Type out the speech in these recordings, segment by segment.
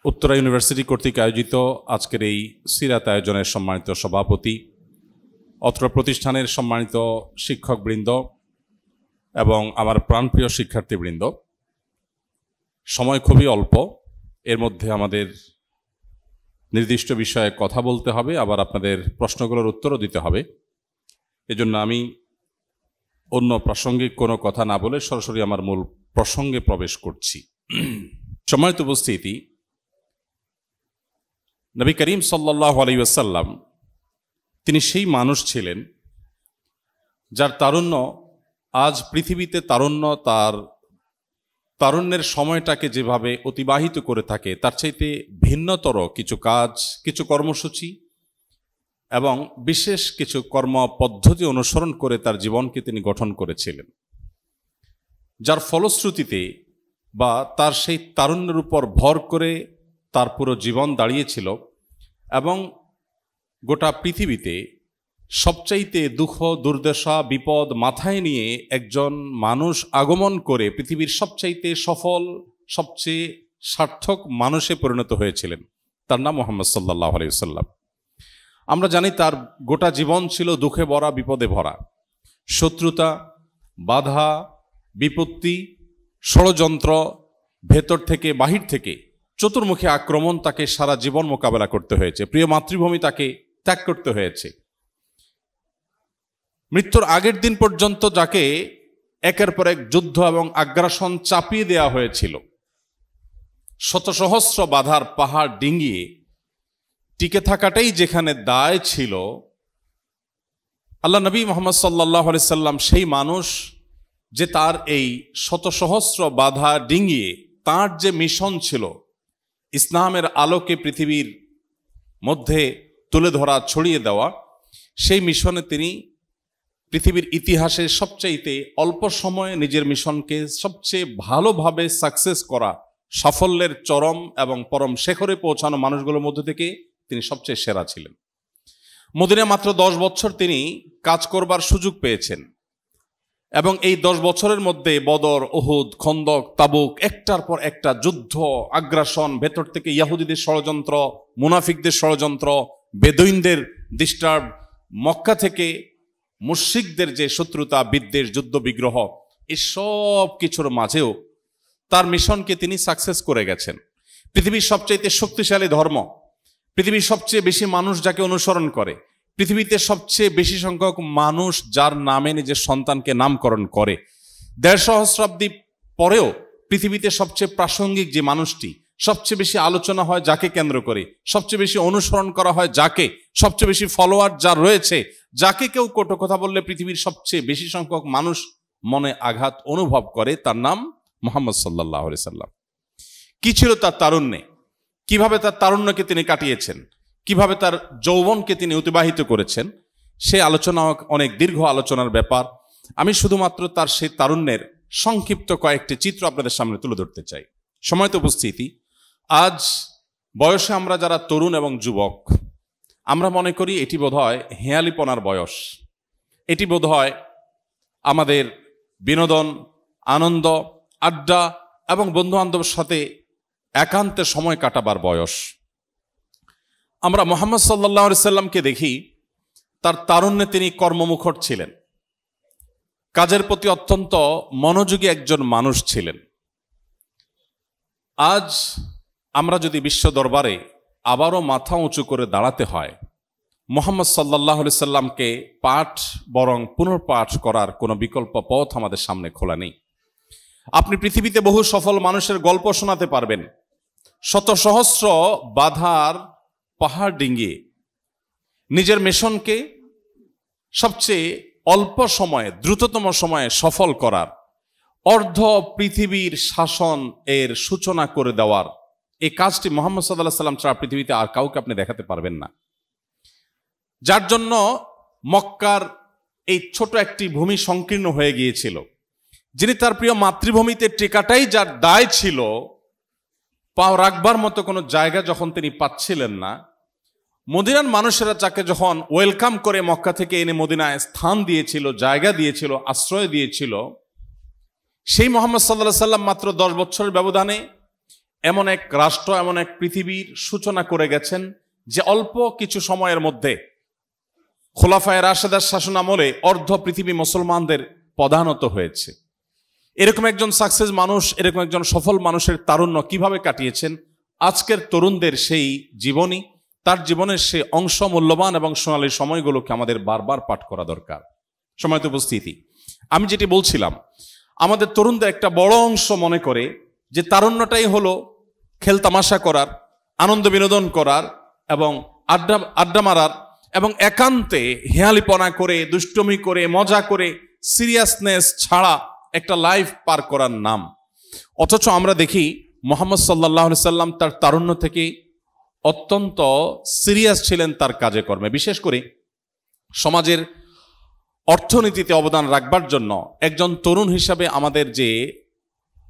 Uttara university কর্তৃক আয়োজিত আজকের এই সিরাত আয়োজনের সম্মানিত সভাপতি, অত্র প্রতিষ্ঠানের সম্মানিত শিক্ষকবৃন্দ এবং আমার প্রাণপ্রিয় শিক্ষার্থীবৃন্দ, সময় খুবই অল্প, এর মধ্যে আমাদের নির্দিষ্ট বিষয়ে কথা বলতে হবে, আবার আপনাদের প্রশ্নগুলোর উত্তরও দিতে হবে। এজন্য আমি অন্য প্রাসঙ্গিক কোনো কথা না বলে সরাসরি আমার মূল প্রসঙ্গে প্রবেশ করছি। সম্মানিত উপস্থিতি, নবী করিম সাল্লাল্লাহু আলাইহি ওয়াসাল্লাম তিনি সেই মানুষ ছিলেন যার তারুণ্য আজ পৃথিবীতে তার তারুণ্যের সময়টাকে যেভাবে অতিবাহিত করে থাকে তার চাইতে ভিন্নতর কিছু কাজ, কিছু কর্মসূচি এবং বিশেষ কিছু কর্ম পদ্ধতি অনুসরণ করে তার জীবনকে তিনি গঠন করেছিলেন, যার ফলশ্রুতিতে বা তার সেই তারুণ্যের উপর ভর করে তার পুরো জীবন দাঁড়িয়েছিল এবং গোটা পৃথিবীতে সবচাইতে দুঃখ, দুর্দশা, বিপদ মাথায় নিয়ে একজন মানুষ আগমন করে পৃথিবীর সবচাইতে সফল, সবচেয়ে সার্থক মানুষে পরিণত হয়েছিলেন। তার নাম মুহাম্মদ সাল্লাল্লাহু আলাইহি ওয়াসাল্লাম। আমরা জানি তার গোটা জীবন ছিল দুঃখে ভরা, বিপদে ভরা। শত্রুতা, বাধা, বিপত্তি, ষড়যন্ত্র, ভেতর থেকে বাহির থেকে চতুর্মুখী আক্রমণ তাকে সারা জীবন মোকাবেলা করতে হয়েছে। প্রিয় মাতৃভূমি তাকে ত্যাগ করতে হয়েছে। মৃত্যুর আগের দিন পর্যন্ত যাকে একের পর এক যুদ্ধ এবং আগ্রাসন চাপিয়ে দেওয়া হয়েছিল, শত সহস্র বাধার পাহাড় ডিঙ্গিয়ে টিকে থাকাটাই যেখানে দায় ছিল, আল্লাহ নবী মুহাম্মদ সাল্লাল্লাহু আলাইহি সাল্লাম সেই মানুষ যে তার এই শত সহস্র বাধা ডিঙ্গিয়ে তার যে মিশন ছিল ইসলামের আলোকে পৃথিবীর মধ্যে তুলে ধরা, ছড়িয়ে দেওয়া, সেই মিশনে তিনি পৃথিবীর ইতিহাসে সবচাইতে অল্প সময়ে নিজের মিশনকে সবচেয়ে ভালোভাবে সাকসেস করা, সাফল্যের চরম এবং পরম শেখরে পৌঁছানো মানুষগুলোর মধ্যে থেকে তিনি সবচেয়ে সেরা ছিলেন। মদিনায় মাত্র 10 বছর তিনি কাজ করবার সুযোগ পেয়েছেন এবং এই 10 বছরের মধ্যে বদর, উহুদ, খন্দক, তাবুক, একটার পর একটা যুদ্ধ, আগ্রাসন, ভেতর থেকে ইহুদিদের ষড়যন্ত্র, মুনাফিকদের ষড়যন্ত্র, বেদুইনদের ডিস্টার্ব, মক্কা থেকে মুশরিকদের যে শত্রুতা, বিদ্বেষ, যুদ্ধ বিগ্রহ, এসব কিছুর মাঝেও তার মিশনকে তিনি সাকসেস করে গেছেন। পৃথিবীর সবচেয়ে শক্তিশালী ধর্ম, পৃথিবীর সবচেয়ে বেশি মানুষ যাকে অনুসরণ করে, পৃথিবীতে সবচেয়ে বেশি সংখ্যক মানুষ যার নামে নিজের সন্তানকে নামকরণ করে, 1.5 সহস্রাব্দী পরেও পৃথিবীতে সবচেয়ে প্রাসঙ্গিক যে মানুষটি, সবচেয়ে বেশি আলোচনা হয় যাকে কেন্দ্র করে, সবচেয়ে বেশি অনুসরণ করা হয় যাকে, সবচেয়ে বেশি ফলোয়ার যার রয়েছে, যাকে কেউ কটু কথা বললে পৃথিবীর সবচেয়ে বেশি সংখ্যক মানুষ মনে আঘাত অনুভব করে, তার নাম মুহাম্মদ সাল্লাল্লাহু আলাইহি সাল্লাম। কি ছিল তার তারুণ্যে, কিভাবে তার তারুণ্যকে তিনি কাটিয়েছেন, কিভাবে তার যৌবনকে তিনি অতিবাহিত করেছেন, সে আলোচনা অনেক দীর্ঘ আলোচনার ব্যাপার। আমি শুধুমাত্র তার সেই তারুণ্যের সংক্ষিপ্ত কয়েকটি চিত্র আপনাদের সামনে তুলে ধরতে চাই। সময়ত উপস্থিতি, আজ বয়সে আমরা যারা তরুণ এবং যুবক, আমরা মনে করি এটি বোধহয় হেয়ালিপনার বয়স, এটি বোধহয় আমাদের বিনোদন, আনন্দ, আড্ডা এবং বন্ধুবান্ধবের সাথে একান্তে সময় কাটাবার বয়স। আমরা মুহাম্মদ সাল্লাল্লাহু আলাইহি সাল্লামকে দেখি, তার তারুণ্যে তিনি কর্মমুখর ছিলেন, কাজের প্রতি অত্যন্ত মনোযোগী একজন মানুষ ছিলেন। আজ আমরা যদি বিশ্ব দরবারে আবারও মাথা উঁচু করে দাঁড়াতে হয়, মুহাম্মদ সাল্লাল্লাহু আলাইহি সাল্লামকে পাঠ বরং পুনর্পাঠ করার কোনো বিকল্প পথ আমাদের সামনে খোলা নেই। আপনি পৃথিবীতে বহু সফল মানুষের গল্প শোনাতে পারবেন, শত সহস্র বাধার পাহাড় ডিঙ্গিয়ে নিজের মিশনকে সবচেয়ে অল্প সময়ে, দ্রুততম সময়ে সফল করার, অর্ধ পৃথিবীর শাসন এর সূচনা করে দেওয়ার এই কাজটি মুহাম্মদ সাল্লাল্লাহু আলাইহি সাল্লাম ছাড়া পৃথিবীতে আর কাউকে আপনি দেখাতে পারবেন না। যার জন্য মক্কার এই ছোট একটি ভূমি সংকীর্ণ হয়ে গিয়েছিল, যিনি তার প্রিয় মাতৃভূমিতে টেকাটাই যার দায় ছিল, পাও রাখবার মতো কোনো জায়গা যখন তিনি পাচ্ছিলেন না, মদিনার মানুষেরা যাকে যখন ওয়েলকাম করে মক্কা থেকে এনে মদিনায় স্থান দিয়েছিল, জায়গা দিয়েছিল, আশ্রয় দিয়েছিল, সেই মুহাম্মদ সাল্লাল্লাহু আলাইহি সাল্লাম মাত্র 10 বছরের ব্যবধানে এমন এক রাষ্ট্র, এমন এক পৃথিবীর সূচনা করে গেছেন যে অল্প কিছু সময়ের মধ্যে খোলাফায়ে রাশেদার শাসন আমলে অর্ধ পৃথিবী মুসলমানদের পদানত হয়েছে। এরকম একজন সাকসেস মানুষ, এরকম একজন সফল মানুষের তারুণ্য কিভাবে কাটিয়েছেন, আজকের তরুণদের সেই জীবনী, তার জীবনের সেই অংশ, মূল্যবান এবং সোনালী সময়গুলোকে আমাদের বারবার পাঠ করা দরকার। সময়ত উপস্থিতি, আমি যেটি বলছিলাম, আমাদের তরুণদের একটা বড় অংশ মনে করে যে তারুণ্যটাই হলো খেলতামাশা করার, আনন্দ বিনোদন করার এবং আড্ডা মারার এবং একান্তে হেয়ালিপনা করে, দুষ্টমি করে, মজা করে, সিরিয়াসনেস ছাড়া একটা লাইফ পার করার নাম। অথচ আমরা দেখি মুহাম্মদ সাল্লাল্লাহু আলাইহি সাল্লাম তার তারুণ্য থেকে অত্যন্ত সিরিয়াস ছিলেন তার কাজে কর্মে। বিশেষ করে সমাজের অর্থনীতিতে অবদান রাখবার জন্য একজন তরুণ হিসাবে আমাদের যে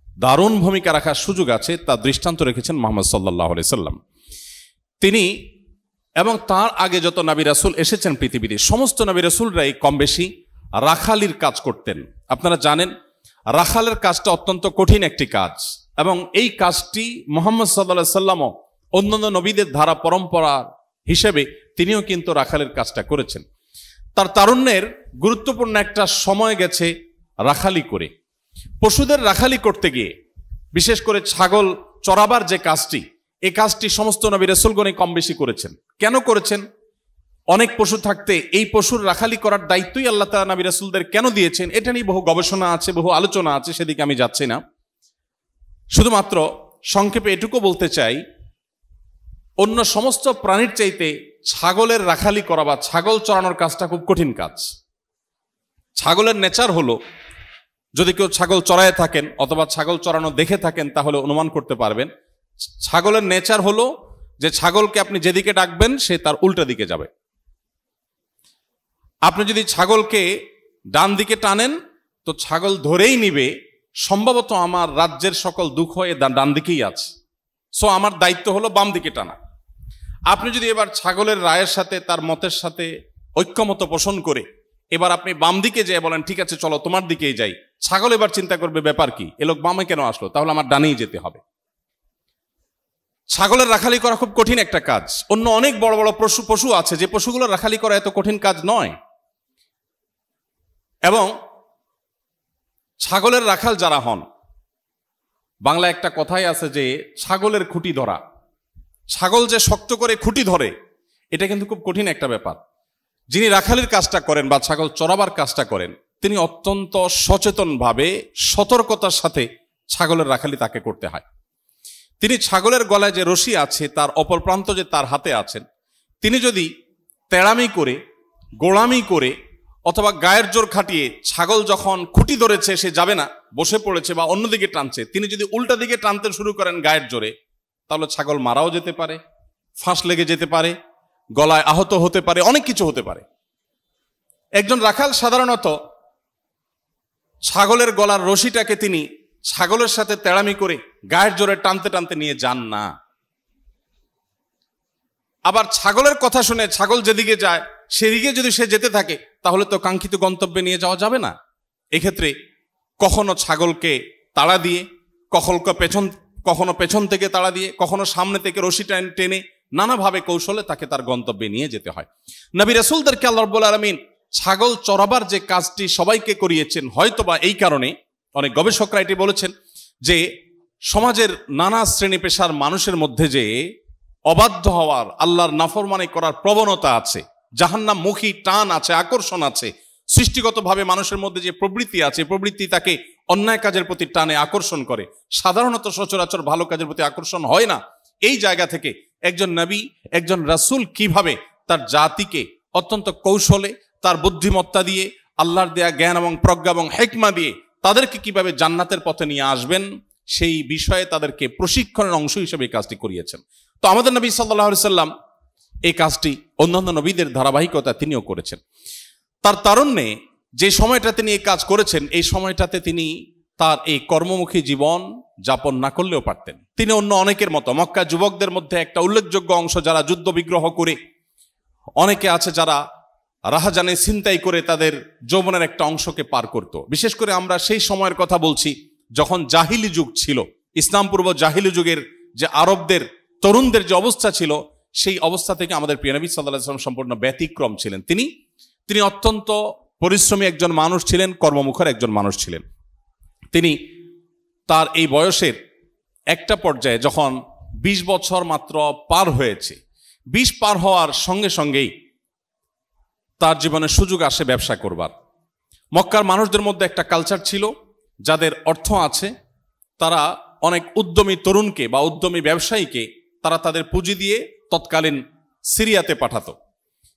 দারুণ ভূমিকা রাখার সুযোগ আছে তা দৃষ্টান্ত রেখেছেন মুহাম্মদ সাল্লাল্লাহু আলাইহি সাল্লাম। তিনি এবং তার আগে যত নবী রাসূল এসেছেন পৃথিবীতে, সমস্ত নবী রাসূলরাই কম বেশি রাখালির কাজ করতেন। আপনারা জানেন রাখালের কাজটা অত্যন্ত কঠিন একটি কাজ, এবং এই কাজটি মুহাম্মদ সাল্লাল্লাহু আলাইহি সাল্লামও অন্যান্য নবীদের ধারা পরম্পরা হিসেবে তিনিও কিন্তু রাখালের কাজটা করেছেন। তার তারুণ্যের গুরুত্বপূর্ণ একটা সময় গেছে রাখালি করে। পশুদের রাখালি করতে গিয়ে, বিশেষ করে ছাগল চরাবার যে কাজটি, এই কাজটি সমস্ত নবী রাসূলগণই কম বেশি করেছেন। কেন করেছেন? অনেক পশু থাকতে এই পশুর রাখালি করার দায়িত্বই আল্লাহ তাআলা নবী রাসূলদের কেন দিয়েছেন, এটা নিয়ে বহু গবেষণা আছে, বহু আলোচনা আছে, সেদিকে আমি যাচ্ছি না। শুধুমাত্র সংক্ষেপে এটুকু বলতে চাই, অন্য সমস্ত প্রাণীর চাইতে ছাগলের রাখালি করা বা ছাগল চড়ানোর কাজটা খুব কঠিন কাজ। ছাগলের নেচার হলো, যদি কেউ ছাগল চড়ায় থাকেন অথবা ছাগল চড়ানো দেখে থাকেন তাহলে অনুমান করতে পারবেন, ছাগলের নেচার হলো যে ছাগলকে আপনি যেদিকে ডাকবেন সে তার উল্টা দিকে যাবে। আপনি যদি ছাগলকে ডান দিকে টানেন তো ছাগল ধরেই নিবে সম্ভবত আমার রাজ্যের সকল দুঃখ এ ডান দিকেই আছে, সো আমার দায়িত্ব হলো বাম দিকে টানা। আপনি যদি এবার ছাগলের রায়ের সাথে, তার মতের সাথে ঐক্যমত পোষণ করে এবার আপনি বাম দিকে যেয়ে বলেন ঠিক আছে চলো তোমার দিকেই যাই, ছাগল এবার চিন্তা করবে ব্যাপার কি, এ লোক বামে কেন আসলো, তাহলে আমার ডানেই যেতে হবে। ছাগলের রাখালি করা খুব কঠিন একটা কাজ। অন্য অনেক বড় বড় পশু আছে যে পশুগুলোর রাখালি করা এত কঠিন কাজ নয়। এবং ছাগলের রাখাল যারা হন, বাংলা একটা কথাই আছে যে ছাগলের খুঁটি ধরা, ছাগল যে শক্ত করে খুঁটি ধরে এটা কিন্তু খুব কঠিন একটা ব্যাপার। যিনি রাখালির কাজটা করেন বা ছাগল চড়াবার কাজটা করেন তিনি অত্যন্ত সচেতনভাবে, সতর্কতার সাথে ছাগলের রাখালি তাকে করতে হয়। তিনি ছাগলের গলায় যে রশি আছে তার অপর প্রান্ত যে তার হাতে আছেন, তিনি যদি তেড়ামি করে, গোড়ামি করে অথবা গায়ের জোর খাটিয়ে ছাগল যখন খুঁটি ধরেছে সে যাবে না, বসে পড়েছে বা অন্যদিকে টানছে, তিনি যদি উল্টা দিকে টানতে শুরু করেন গায়ের জোরে, তাহলে ছাগল মারাও যেতে পারে, ফাঁস লেগে যেতে পারে, গলায় আহত হতে পারে, অনেক কিছু হতে পারে। একজন রাখাল সাধারণত ছাগলের গলার রশিটাকে তিনি ছাগলের সাথে তেড়ামি করে গায়ের জোরে টানতে টানতে নিয়ে যান না। আবার ছাগলের কথা শুনে ছাগল যেদিকে যায় সেদিকে যদি সে যেতে থাকে তাহলে তো কাঙ্ক্ষিত গন্তব্যে নিয়ে যাওয়া যাবে না। এক্ষেত্রে কখনো ছাগলকে তাড়া দিয়ে, কখনো পেছন থেকে তাড়া দিয়ে, কখনো সামনে থেকে রশি টেনে নানাভাবে কৌশলে তাকে তার গন্তব্যে নিয়ে যেতে হয়। নবী রাসূলদেরকে আল্লাহ রাব্বুল আলামিন ছাগল চড়াবার যে কাজটি সবাইকে করিয়েছেন, হয়তোবা এই কারণে অনেক গবেষকরা এটি বলেছেন যে সমাজের নানা শ্রেণী পেশার মানুষের মধ্যে যে অবাধ্য হওয়ার, আল্লাহর নাফরমানি করার প্রবণতা আছে, জাহান্নামমুখী টান আছে, আকর্ষণ আছে, সৃষ্টিগতভাবে মানুষের মধ্যে যে প্রবৃত্তি আছে, প্রবৃত্তি তাকে অন্যায় কাজের প্রতি টানে, আকর্ষণ করে। সাধারণত সচরাচর ভালো কাজের প্রতি আকর্ষণ হয় না। এই জায়গা থেকে একজন নবী, একজন রাসূল কিভাবে তার জাতিকে অত্যন্ত কৌশলে, তার বুদ্ধিমত্তা দিয়ে, আল্লাহর দেয়া জ্ঞান এবং প্রজ্ঞা এবং হিকমা দিয়ে তাদেরকে কিভাবে জান্নাতের পথে নিয়ে আসবেন সেই বিষয়ে তাদেরকে প্রশিক্ষণের অংশ হিসেবে এই কাজটি করিয়েছেন। তো আমাদের নবী সাল্লাল্লাহু আলাইহি সাল্লাম এই কাজটি অন্যান্য নবীদের ধারাবাহিকতা তিনিও করেছেন। তার তারুণ্যে যে সময়টা তিনি এই কাজ করেছেন, এই সময়টাতে তিনি তার এই কর্মমুখী জীবন যাপন না করলেও পারতেন। তিনি অন্য অনেকের মতো মক্কা যুবকদের মধ্যে একটা উল্লেখযোগ্য অংশ যারা যুদ্ধ বিগ্রহ করে, অনেকে আছে যারা রাহাজানে ছিনতাই করে তাদের যৌবনের একটা অংশকে পার করত। বিশেষ করে আমরা সেই সময়ের কথা বলছি যখন জাহিলি যুগ ছিল, ইসলাম পূর্ব জাহিলি যুগের যে আরবদের তরুণদের যে অবস্থা ছিল সেই অবস্থা থেকে আমাদের প্রিয় নবী সাল্লাল্লাহু আলাইহি ওয়াসাল্লাম সম্পূর্ণ ব্যতিক্রম ছিলেন। তিনি অত্যন্ত পরিশ্রমী একজন মানুষ ছিলেন, কর্মমুখর একজন মানুষ ছিলেন। তিনি তার এই বয়সের একটা পর্যায়ে যখন 20 বছর মাত্র পার হয়েছে, 20 পার হওয়ার সঙ্গে সঙ্গেই তার জীবনে সুযোগ আসে ব্যবসা করবার। মক্কার মানুষদের মধ্যে একটা কালচার ছিল, যাদের অর্থ আছে তারা অনেক উদ্যমী তরুণকে বা উদ্যমী ব্যবসায়ীকে তারা তাদের পুঁজি দিয়ে তৎকালীন সিরিয়াতে পাঠাতো।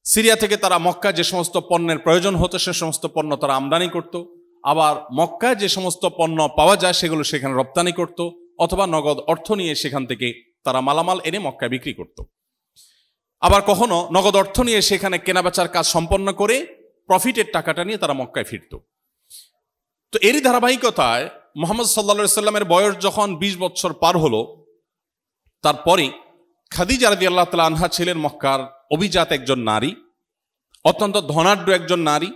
সিরিয়া থেকে তারা মক্কায় যে সমস্ত পণ্যের প্রয়োজন হতো সে সমস্ত পণ্য তারা আমদানি করত, আবার মক্কায় যে সমস্ত পণ্য পাওয়া যায় সেগুলো সেখানে রপ্তানি করত, অথবা নগদ অর্থ নিয়ে সেখান থেকে তারা মালামাল এনে মক্কায় বিক্রি করত। আবার কখনো নগদ অর্থ নিয়ে সেখানে কেনাবেচার কাজ সম্পন্ন করে প্রফিটের টাকাটা নিয়ে তারা মক্কায় ফিরত। তো এরই ধারাবাহিকতায় মুহাম্মদ সাল্লাল্লাহু আলাইহি সাল্লামের বয়স যখন 20 বছর পার হলো, তারপরে খাদিজা রাদিয়াল্লাহু তাআলা আনহা ছিলেন মক্কার অভিজাত একজন নারী, অত্যন্ত ধনাঢ্য একজন নারী,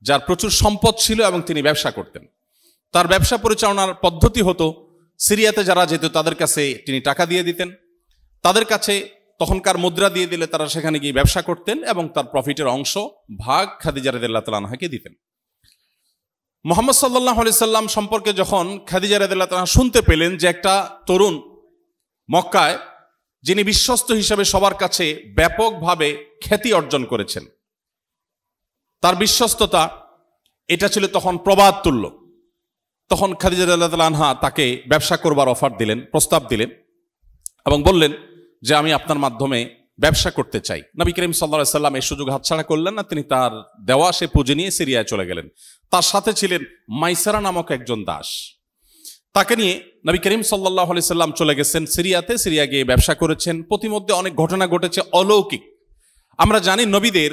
যার প্রচুর সম্পদ ছিল এবং তিনি ব্যবসা করতেন। তার ব্যবসা পরিচালনার পদ্ধতি হতো, সিরিয়াতে যারা যেত তাদের কাছে তিনি টাকা দিয়ে দিতেন, তাদের কাছে তখনকার মুদ্রা দিয়ে দিলে তারা সেখানে গিয়ে ব্যবসা করতেন এবং তার প্রফিটের অংশ ভাগ খাদিজা রাদিয়াল্লাহু তাআলা আনহাকে দিতেন। মুহাম্মদ সাল্লাল্লাহু আলাইহি সাল্লাম সম্পর্কে যখন খাদিজা রাদিয়াল্লাহু তাআলা শুনতে পেলেন যে একটা তরুণ মক্কায়, যিনি বিশ্বস্ত হিসেবে সবার কাছে ব্যাপকভাবে খ্যাতি অর্জন করেছেন, তার বিশ্বস্ততা এটা ছিল তখন প্রবাদ তুল্য, তখন খাদিজা রাদিয়াল্লাহু তাআলা আনহা তাকে ব্যবসা করবার অফার দিলেন, প্রস্তাব দিলেন এবং বললেন যে আমি আপনার মাধ্যমে ব্যবসা করতে চাই। নবী করিম সাল্লাল্লাহু আলাইহি সাল্লাম এই সুযোগ হাতছাড়া করলেন না, তিনি তার দেওয়া সে পুঁজি নিয়ে সিরিয়ায় চলে গেলেন। তার সাথে ছিলেন মাইসারা নামক একজন দাস, তাকে নিয়ে নবী করিম সাল্লাল্লাহু আলাইহি সাল্লাম চলে গেছেন সিরিয়াতে। সিরিয়া গিয়ে ব্যবসা করেছেন। প্রতিমধ্যে অনেক ঘটনা ঘটেছে অলৌকিক। আমরা জানি নবীদের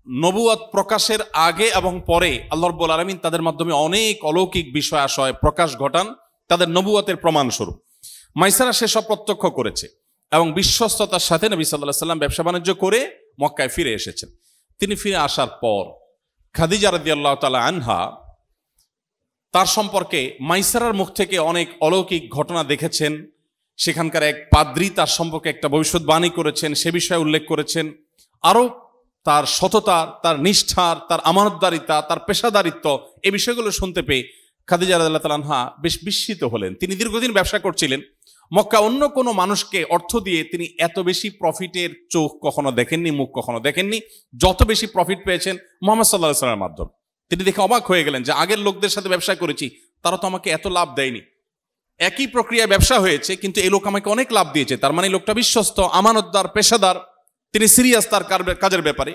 নবুয়ত প্রকাশের আগে এবং পরে আল্লাহ রাব্বুল আলামিন তাদের মাধ্যমে অনেক অলৌকিক বিষয় আশয় প্রকাশ ঘটান তাদের নবুয়তের প্রমাণস্বরূপ। মাইসারা সেসব প্রত্যক্ষ করেছে এবং বিশ্বস্ততার সাথে নবী সাল্লাল্লাহু আলাইহি সাল্লাম ব্যবসা বাণিজ্য করে মক্কায় ফিরে এসেছেন। তিনি ফিরে আসার পর খাদিজা রাদিয়াল্লাহু তাআলা আনহা তার সম্পর্কে মাইসারার মুখ থেকে অনেক অলৌকিক ঘটনা দেখেছেন। সেখানকার এক পাদ্রী তার সম্পর্কে একটা ভবিষ্যৎবাণী করেছেন, সে বিষয়ে উল্লেখ করেছেন। আরও তার সততা, তার নিষ্ঠার, তার আমানতদারিতা, তার পেশাদারিত্ব, এই বিষয়গুলো শুনতে পেয়ে খাদিজা রাদিয়াল্লাহু তাআলা আনহা বেশ বিস্মিত হলেন। তিনি দীর্ঘদিন ব্যবসা করছিলেন মক্কা, অন্য কোনো মানুষকে অর্থ দিয়ে তিনি এত বেশি প্রফিটের চোখ কখনো দেখেননি, মুখ কখনো দেখেননি, যত বেশি প্রফিট পেয়েছেন মুহাম্মদ সাল্লাল্লাহু আলাইহি ওয়াসাল্লামের মাধ্যমে। তিনি দেখে অবাক হয়ে গেলেন যে আগের লোকদের সাথে ব্যবসা করেছি, তারা তো আমাকে এত লাভ দেয়নি। একই প্রক্রিয়ায় ব্যবসা হয়েছে, কিন্তু এই লোক আমাকে অনেক লাভ দিয়েছে। তার মানে লোকটা বিশ্বস্ত, আমানতদার, পেশাদার, তিনি সিরিয়াস তার কাজের ব্যাপারে।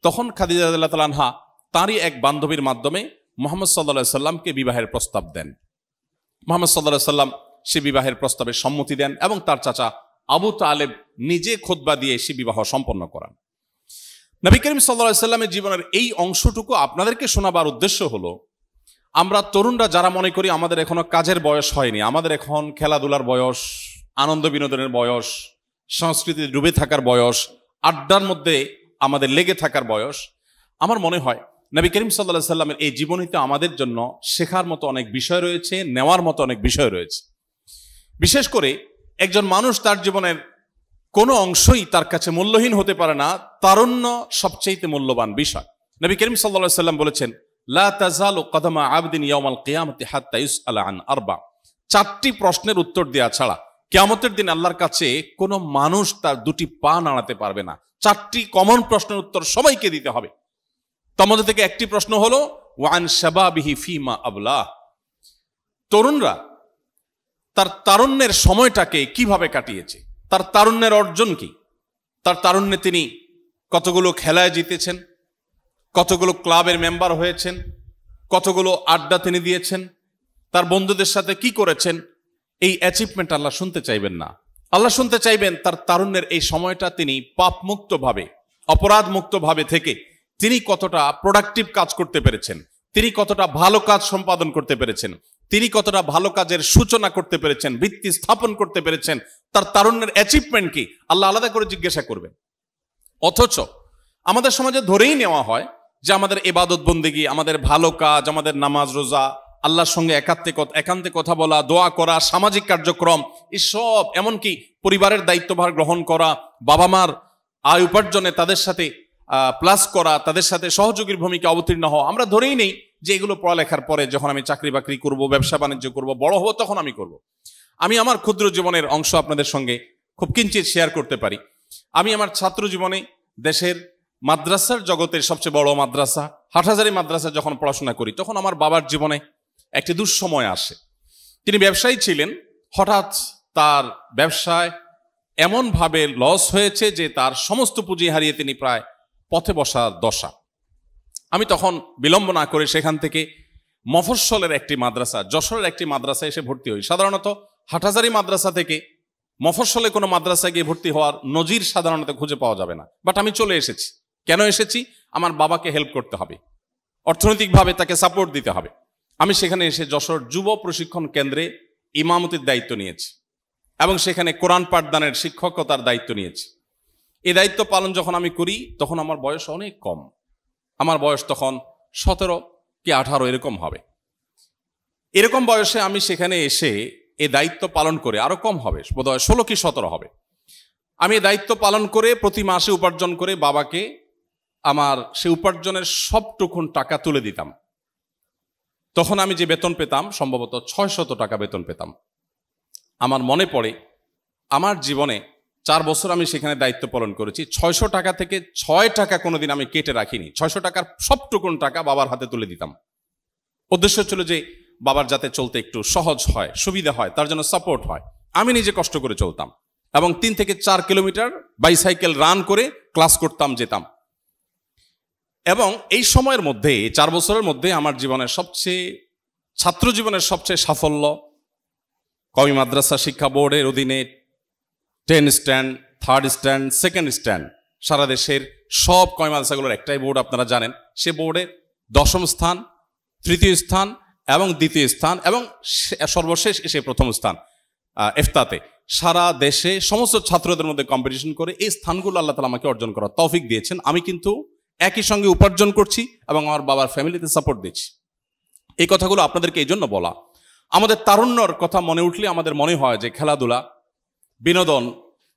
তখন খাদিজা রাদিয়াল্লাহু তাআলা আনহা তারই এক বান্ধবীর মাধ্যমে মুহাম্মদ সাল্লাল্লাহু আলাইহি সাল্লামকে বিবাহের প্রস্তাব দেন। মুহাম্মদ সাল্লাল্লাহু আলাইহি সাল্লাম সে বিবাহের প্রস্তাবে সম্মতি দেন এবং তার চাচা আবু তালেব নিজে খুতবা দিয়ে সে বিবাহ সম্পন্ন করান। নবী করিম সাল্লাল্লাহু আলাইহি সাল্লামের জীবনের এই অংশটুকু আপনাদেরকে শোনাবার উদ্দেশ্য হলো, আমরা তরুণরা যারা মনে করি আমাদের এখনো কাজের বয়স হয়নি, আমাদের এখন খেলাধুলার বয়স, আনন্দ বিনোদনের বয়স, সংস্কৃতিতে ডুবে থাকার বয়স, আড্ডার মধ্যে আমাদের লেগে থাকার বয়স, আমার মনে হয় নবী করিম সাল্লাল্লাহু আলাইহি সাল্লামের এই জীবনীতে আমাদের জন্য শেখার মতো অনেক বিষয় রয়েছে, নেওয়ার মতো অনেক বিষয় রয়েছে। বিশেষ করে একজন মানুষ তার জীবনের কোনো অংশই তার কাছে মূল্যহীন হতে পারে না, তারুণ্য সবচেয়ে মূল্যবান বিষয়। নবী করিম সাল্লাল্লাহু আলাইহি সাল্লাম বলেছেন, লা তাজালু কদমা আবদিন ইয়াউমাল কিয়ামতি হাত্তা ইউসআলা আন আরবা। 4টি প্রশ্নের উত্তর দেওয়া ছাড়া কিয়ামতের দিন আল্লাহর কাছে কোনো মানুষ তার 2টি পা নাড়াতে পারবে না। 4টি কমন প্রশ্নের উত্তর সবাইকে দিতে হবে। তার মধ্যে থেকে একটি প্রশ্ন হলো ওয়ান শাবাবিহি ফিমা আবলা। তরুণরা তার তারুণ্যের সময়টাকে কিভাবে কাটিয়েছে, তার তারুণ্যের অর্জন কি, তার তারুণ্যে তিনি কতগুলো খেলায় জিতেছেন, কতগুলো ক্লাবের মেম্বার হয়েছেন, কতগুলো আড্ডা তিনি দিয়েছেন, তার বন্ধুদের সাথে কি করেছেন, এই অ্যাচিভমেন্ট আল্লাহ শুনতে চাইবেন না। আল্লাহ শুনতে চাইবেন তার তারুণ্যের এই সময়টা তিনি পাপমুক্তভাবে, অপরাধমুক্তভাবে থেকে তিনি কতটা প্রোডাক্টিভ কাজ করতে পেরেছেন, তিনি কতটা ভালো কাজ সম্পাদন করতে পেরেছেন, তিনি কতটা ভালো কাজের সূচনা করতে পেরেছেন, ভিত্তি স্থাপন করতে পেরেছেন, তার তারুণ্যের অ্যাচিভমেন্ট কি আল্লাহ আলাদা করে জিজ্ঞাসা করবেন। অথচ আমাদের সমাজে ধরেই নেওয়া হয় যে আমাদের ইবাদত বন্দেগী, আমাদের ভালো কাজ, আমাদের নামাজ রোজা, আল্লাহর সঙ্গে একান্তে কথা বলা, দোয়া করা, সামাজিক কার্যক্রম, এসব, এমনকি পরিবারের দায়িত্বভার গ্রহণ করা, বাবা মার আয় উপার্জনে তাদের সাথে প্লাস করা, তাদের সাথে সহযোগীর ভূমিকা অবতীর্ণ হওয়া। আমরা ধরেই নেই যে এগুলো পড়ালেখার পরে যখন আমি চাকরি বাকরি করব, ব্যবসা বাণিজ্য করব, বড় হবো, তখন আমি করব। আমি আমার ক্ষুদ্র জীবনের অংশ আপনাদের সঙ্গে খুব কিঞ্চিত শেয়ার করতে পারি। আমি আমার ছাত্র জীবনে দেশের মাদ্রাসার জগতের সবচেয়ে বড় মাদ্রাসা হাটহাজারী মাদ্রাসা যখন পড়াশোনা করি, তখন আমার বাবার জীবনে একটি দুঃসময় আসে। তিনি ব্যবসায়ী ছিলেন, হঠাৎ তার ব্যবসায় এমনভাবে লস হয়েছে যে তার সমস্ত পুঁজি হারিয়ে তিনি প্রায় পথে বসার দশা। আমি তখন বিলম্ব না করে সেখান থেকে মফস্বলের একটি মাদ্রাসা, যশোরের একটি মাদ্রাসায় এসে ভর্তি হই। সাধারণত হাটহাজারী মাদ্রাসা থেকে মফস্বলে কোনো মাদ্রাসায় গিয়ে ভর্তি হওয়ার নজির সাধারণত খুঁজে পাওয়া যাবে না, বাট আমি চলে এসেছি। কেন এসেছি? আমার বাবাকে হেল্প করতে হবে, অর্থনৈতিকভাবে তাকে সাপোর্ট দিতে হবে। আমি সেখানে এসে যশোর যুব প্রশিক্ষণ কেন্দ্রে ইমামতির দায়িত্ব নিয়েছি এবং সেখানে কোরআন পাঠদানের শিক্ষকতার দায়িত্ব নিয়েছি। এই দায়িত্ব পালন যখন আমি করি, তখন আমার বয়স অনেক কম। আমার বয়স তখন 17 কি 18 এরকম হবে। এরকম বয়সে আমি সেখানে এসে এই দায়িত্ব পালন করে, আরো কম হবে, বোধহয় 16 কি 17 হবে। আমি এই দায়িত্ব পালন করে প্রতি মাসে উপার্জন করে বাবাকে আমার সে উপার্জনের সবটুকুন টাকা তুলে দিতাম। তখন আমি যে বেতন পেতাম, সম্ভবত 600 টাকা বেতন পেতাম। আমার মনে পড়ে আমার জীবনে 4 বছর আমি সেখানে দায়িত্ব পালন করেছি, 600 টাকা থেকে 6 টাকা কোনোদিন আমি কেটে রাখিনি। 600 টাকার সবটুকুন টাকা বাবার হাতে তুলে দিতাম। উদ্দেশ্য ছিল যে বাবার যাতে চলতে একটু সহজ হয়, সুবিধা হয়, তার জন্য সাপোর্ট হয়। আমি নিজে কষ্ট করে চলতাম এবং 3 থেকে 4 কিলোমিটার বাইসাইকেল রান করে ক্লাস করতাম, যেতাম। এবং এই সময়ের মধ্যে, 4 বছরের মধ্যে আমার জীবনের ছাত্র জীবনের সবচেয়ে সাফল্য, কওমি মাদ্রাসা শিক্ষা বোর্ডের অধীনে 10 stand, 3rd stand, 2nd stand, সারা দেশের সব কওমি মাদ্রাসাগুলোর একটাই বোর্ড, আপনারা জানেন। সে বোর্ডে 10ম স্থান, 3য় স্থান এবং 2য় স্থান এবং সর্বশেষ এসে 1ম স্থান ইফতাতে। সারা দেশে সমস্ত ছাত্রদের মধ্যে কম্পিটিশন করে এই স্থানগুলো আল্লাহ তাআলা আমাকে অর্জন করার তৌফিক দিয়েছেন। আমি কিন্তু একই সঙ্গে উপার্জন করছি এবং আমার বাবার ফ্যামিলিতে সাপোর্ট দিচ্ছি। এই কথাগুলো আপনাদেরকে এই জন্য বলা, আমাদের তারুণ্যর কথা মনে উঠলে আমাদের মনে হয় যে খেলাধুলা, বিনোদন,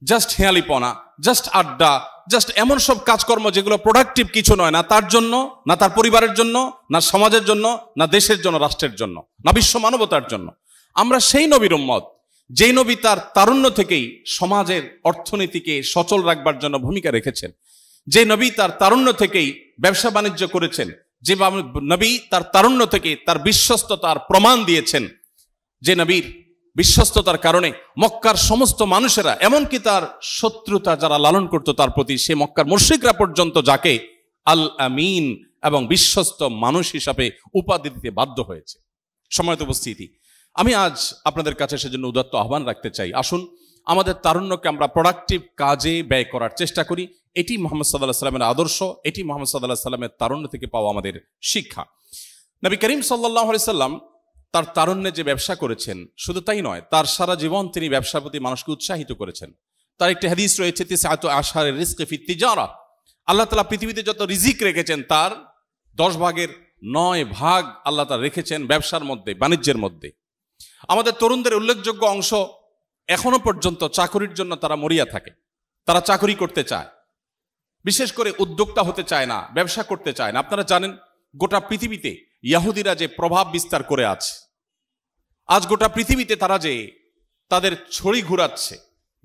জাস্ট হেয়ালিপনা, জাস্ট আড্ডা, জাস্ট এমন সব কাজকর্ম যেগুলো প্রোডাক্টিভ কিছু নয়, না তার জন্য, না তার পরিবারের জন্য, না সমাজের জন্য, না দেশের জন্য, রাষ্ট্রের জন্য, না বিশ্ব মানবতার জন্য। আমরা সেই নবীর উম্মত, যেই নবী তার তারুণ্য থেকেই সমাজের অর্থনীতিকে সচল রাখবার জন্য ভূমিকা রেখেছেন, যে নবী তার তারুণ্য থেকেই ব্যবসা বাণিজ্য করেছেন, যে নবী তার তারুণ্য থেকে তার বিশ্বস্ততার প্রমাণ দিয়েছেন, যে নবীর বিশ্বস্ততার কারণে মক্কার সমস্ত মানুষেরা, এমনকি তার শত্রুতা যারা লালন করত তার প্রতি, সে মক্কার মুশরিকরা পর্যন্ত যাকে আল আমিন এবং বিশ্বস্ত মানুষ হিসাবে উপাধি দিতে বাধ্য হয়েছে। সময়ত উপস্থিতি, আমি আজ আপনাদের কাছে সেজন্য উদাত্ত আহ্বান রাখতে চাই, আসুন আমাদের তারুণ্যকে আমরা প্রোডাক্টিভ কাজে ব্যয় করার চেষ্টা করি। এটি মুহাম্মদ সাল্লাল্লাহু আলাইহি সাল্লামের আদর্শ, এটি মুহাম্মদ সাল্লাল্লাহু আলাইহি সাল্লামের তারুণ্য থেকে পাওয়া আমাদের শিক্ষা। নবী করিম সাল্লাল্লাহু আলাইহি সাল্লাম তার তারুণ্যে যে ব্যবসা করেছেন, শুধু তাই নয়, তার সারা জীবন তিনি ব্যবসার প্রতি মানুষকে উৎসাহিত করেছেন। তার একটি হাদিস রয়েছে, তিসআতু আশহারের রিজকি ফি তিজারা, আল্লাহ তাআলা পৃথিবীতে যত রিজিক রেখেছেন তার 10 ভাগের 9 ভাগ আল্লাহ তাআলা রেখেছেন ব্যবসার মধ্যে, বাণিজ্যের মধ্যে। আমাদের তরুণদের উল্লেখযোগ্য অংশ এখনো পর্যন্ত চাকরির জন্য তারা মরিয়া থাকে, তারা চাকরি করতে চায়, বিশেষ করে উদ্যোক্তা হতে চায় না, ব্যবসা করতে চায় না। আপনারা জানেন গোটা পৃথিবীতে ইহুদিরা যে প্রভাব বিস্তার করে আছে, আজ গোটা পৃথিবীতে তারা যে তাদের ছড়ি ঘুরাচ্ছে,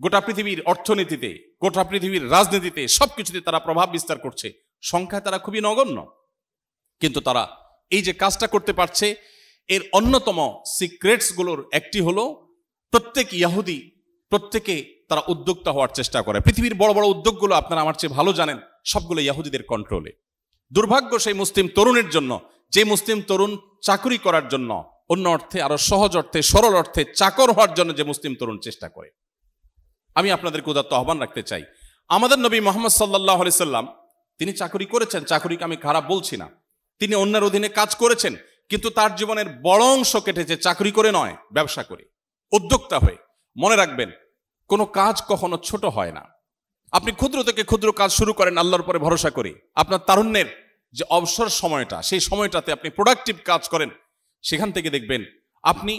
গোটা পৃথিবীর অর্থনীতিতে, গোটা পৃথিবীর রাজনীতিতে, সবকিছুতে তারা প্রভাব বিস্তার করছে। সংখ্যায় তারা খুবই নগণ্য, কিন্তু তারা এই যে কাজটা করতে পারছে, এর অন্যতম সিক্রেটসগুলোর একটি হলো প্রত্যেক ইহুদি, প্রত্যেকে তারা উদ্যোক্তা হওয়ার চেষ্টা করে। পৃথিবীর বড় বড় উদ্যোগগুলো আপনারা আমার চেয়ে ভালো জানেন, সবগুলো ইহুদিদের কন্ট্রোলে। দুর্ভাগ্য সেই মুসলিম তরুণের জন্য, যে মুসলিম তরুণ চাকরি করার জন্য, অন্য অর্থে আরো সহজ অর্থে, সরল অর্থে চাকর হওয়ার জন্য যে মুসলিম তরুণ চেষ্টা করে। আমি আপনাদেরকে উদাত্ত আহ্বান রাখতে চাই, আমাদের নবী মুহাম্মদ সাল্লাল্লাহু আলাইহি সাল্লাম তিনি চাকরি করেছেন, চাকরিকে আমি খারাপ বলছি না, তিনি অন্যের অধীনে কাজ করেছেন, কিন্তু তার জীবনের বড় অংশ কেটেছে চাকরি করে নয়, ব্যবসা করে, উদ্যোক্তা হয়ে। মনে রাখবেন, কোনো কাজ কখনো ছোট হয় না। আপনি ক্ষুদ্র থেকে ক্ষুদ্র কাজ শুরু করেন আল্লাহর উপরে ভরসা করে, আপনার তারুণ্যের যে অবসর সময়টা, সেই সময়টাতে আপনি প্রোডাক্টিভ কাজ করেন, সেখান থেকে দেখবেন আপনি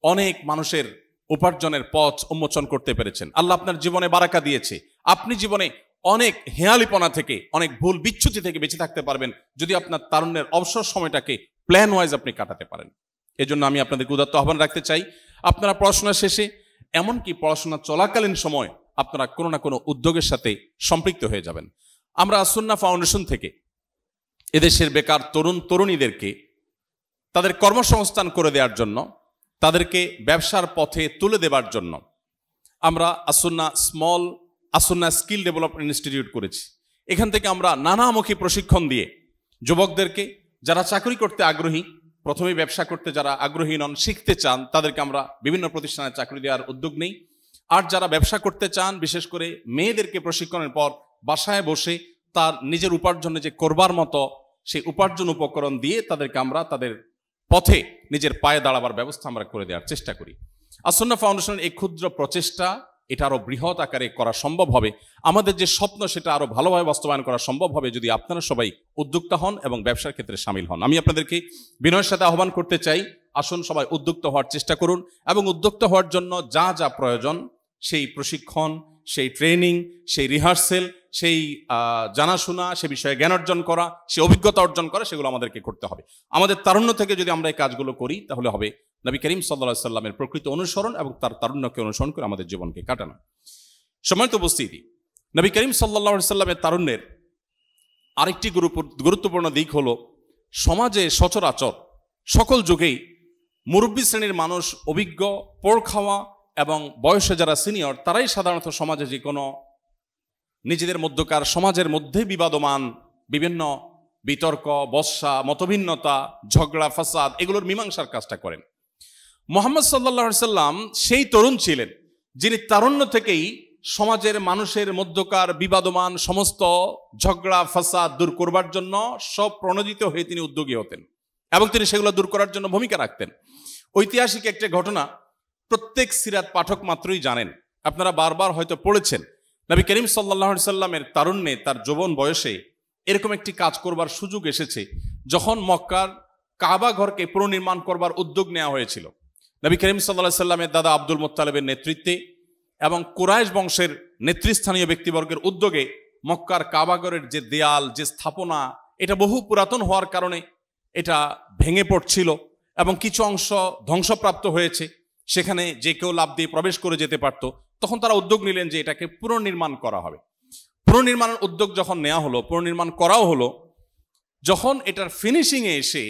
অনেক মানুষের উপার্জনের পথ উন্মোচন করতে পেরেছেন। আল্লাহ আপনার জীবনে বারাকা দিয়েছে। আপনি জীবনে অনেক হেয়ালিপনা থেকে, অনেক ভুল বিচ্যুতি থেকে বেঁচে থাকতে পারবেন যদি আপনার তারুণ্যের অবসর সময়টাকে প্ল্যান ওয়াইজ আপনি কাটাতে পারেন। এজন্য আমি আপনাদেরকে উদাত্ত আহ্বান রাখতে চাই, আপনারা পড়াশোনা শেষে, এমনকি পড়াশোনা চলাকালীন সময় আপনারা কোনো না কোনো উদ্যোগের সাথে সম্পৃক্ত হয়ে যাবেন। আমরা সুন্নাহ ফাউন্ডেশন থেকে এদেশের বেকার তরুণ তরুণীদেরকে তাদের কর্মসংস্থান করে দেওয়ার জন্য, তাদেরকে ব্যবসার পথে তুলে দেবার জন্য আমরা আসুন্না স্কিল ডেভেলপমেন্ট ইনস্টিটিউট করেছি। এখান থেকে আমরা নানামুখী প্রশিক্ষণ দিয়ে যুবকদেরকে, যারা চাকরি করতে আগ্রহী, প্রথমে ব্যবসা করতে যারা আগ্রহী নন, শিখতে চান, তাদেরকে আমরা বিভিন্ন প্রতিষ্ঠানে চাকরি দেওয়ার উদ্যোগ নেই। আর যারা ব্যবসা করতে চান, বিশেষ করে মেয়েদেরকে প্রশিক্ষণের পর বাসায় বসে তার নিজের উপার্জনে যে করবার মতো সেই উপার্জন উপকরণ দিয়ে তাদেরকে আমরা তাদের পথে নিজের পায়ে দাঁড়াবার ব্যবস্থা আমরা করে দেওয়ার চেষ্টা করি। আসুন্নাহ ফাউন্ডেশনের এই ক্ষুদ্র প্রচেষ্টা, এটা আরো বৃহৎ আকারে করা সম্ভব হবে। আমাদের যে স্বপ্ন সেটা আরো ভালোভাবে বাস্তবায়ন করা সম্ভব হবে যদি আপনারা সবাই উদ্যোক্তা হন এবং ব্যবসার ক্ষেত্রে সামিল হন। আমি আপনাদেরকে বিনয়ের সাথে আহ্বান করতে চাই, আসুন সবাই উদ্যোক্তা হওয়ার চেষ্টা করুন এবং উদ্যোক্তা হওয়ার জন্য যা যা প্রয়োজন, সেই প্রশিক্ষণ, সেই ট্রেনিং, সেই রিহার্সেল, সেই জানাশোনা, সে বিষয়ে জ্ঞান অর্জন করা, সে অভিজ্ঞতা অর্জন করা, সেগুলো আমাদেরকে করতে হবে। আমাদের তারুণ্য থেকে যদি আমরা এই কাজগুলো করি তাহলে হবে নবী করিম সাল্লাল্লাহু আলাইহি সাল্লামের প্রকৃত অনুসরণ এবং তার তারুণ্যকে অনুসরণ করে আমাদের জীবনকে কাটানো। সম্মানিত উপস্থিতি, নবী করিম সাল্লাল্লাহু আলাইহি সাল্লামের তারুণ্যের আরেকটি গুরুত্বপূর্ণ দিক হলো, সমাজে সচরাচর সকল যুগেই মুরব্বী শ্রেণীর মানুষ, অভিজ্ঞ, পড় খাওয়া এবং বয়সে যারা সিনিয়র, তারাই সাধারণত সমাজে যে কোনো নিজেদের মধ্যকার সমাজের মধ্যে বিবাদমান বিভিন্ন বিতর্ক, বর্ষা, মতভিন্নতা, ঝগড়া, ফাসাদ, এগুলোর মীমাংসার কাজটা করেন। মুহাম্মদ সাল্লাল্লাহু আলাইহি সাল্লাম সেই তরুণ ছিলেন যিনি তারুণ্য থেকেই সমাজের মানুষের মধ্যকার বিবাদমান সমস্ত ঝগড়া, ফাসাদ দূর করবার জন্য সব প্রণোদিত হয়ে তিনি উদ্যোগী হতেন এবং তিনি সেগুলো দূর করার জন্য ভূমিকা রাখতেন। ঐতিহাসিক একটা ঘটনা প্রত্যেক সিরাত পাঠক মাত্রই জানেন, আপনারা বারবার হয়তো পড়েছেন। নবী করিম সাল্লাল্লাহু আলাইহি সাল্লামের তারুণ্যে, তার যৌবন বয়সে এরকম একটি কাজ করবার সুযোগ এসেছে যখন মক্কার কাবা ঘরকে পুনর্নির্মাণ করবার উদ্যোগ নেওয়া হয়েছিল। নবী করিম সাল্লাল্লাহু আলাইহি সাল্লামের দাদা আব্দুল মুত্তালিবের নেতৃত্বে এবং কুরাইশ বংশের নেতৃস্থানীয় ব্যক্তিবর্গের উদ্যোগে মক্কার কাবাগরের যে দেয়াল, যে স্থাপনা, এটা বহু পুরাতন হওয়ার কারণে এটা ভেঙে পড়ছিল এবং কিছু অংশ ধ্বংসপ্রাপ্ত হয়েছে। সেখানে যে কেউ লাফ দিয়ে প্রবেশ করে যেতে পারত। তখন তারা উদ্যোগ নিলেন যে এটাকে পুনর্নির্মাণ করা হবে। পুনর্নির্মাণের উদ্যোগ যখন নেওয়া হলো, পুনর্নির্মাণ করাও হলো, যখন এটার ফিনিশিংয়ে এসে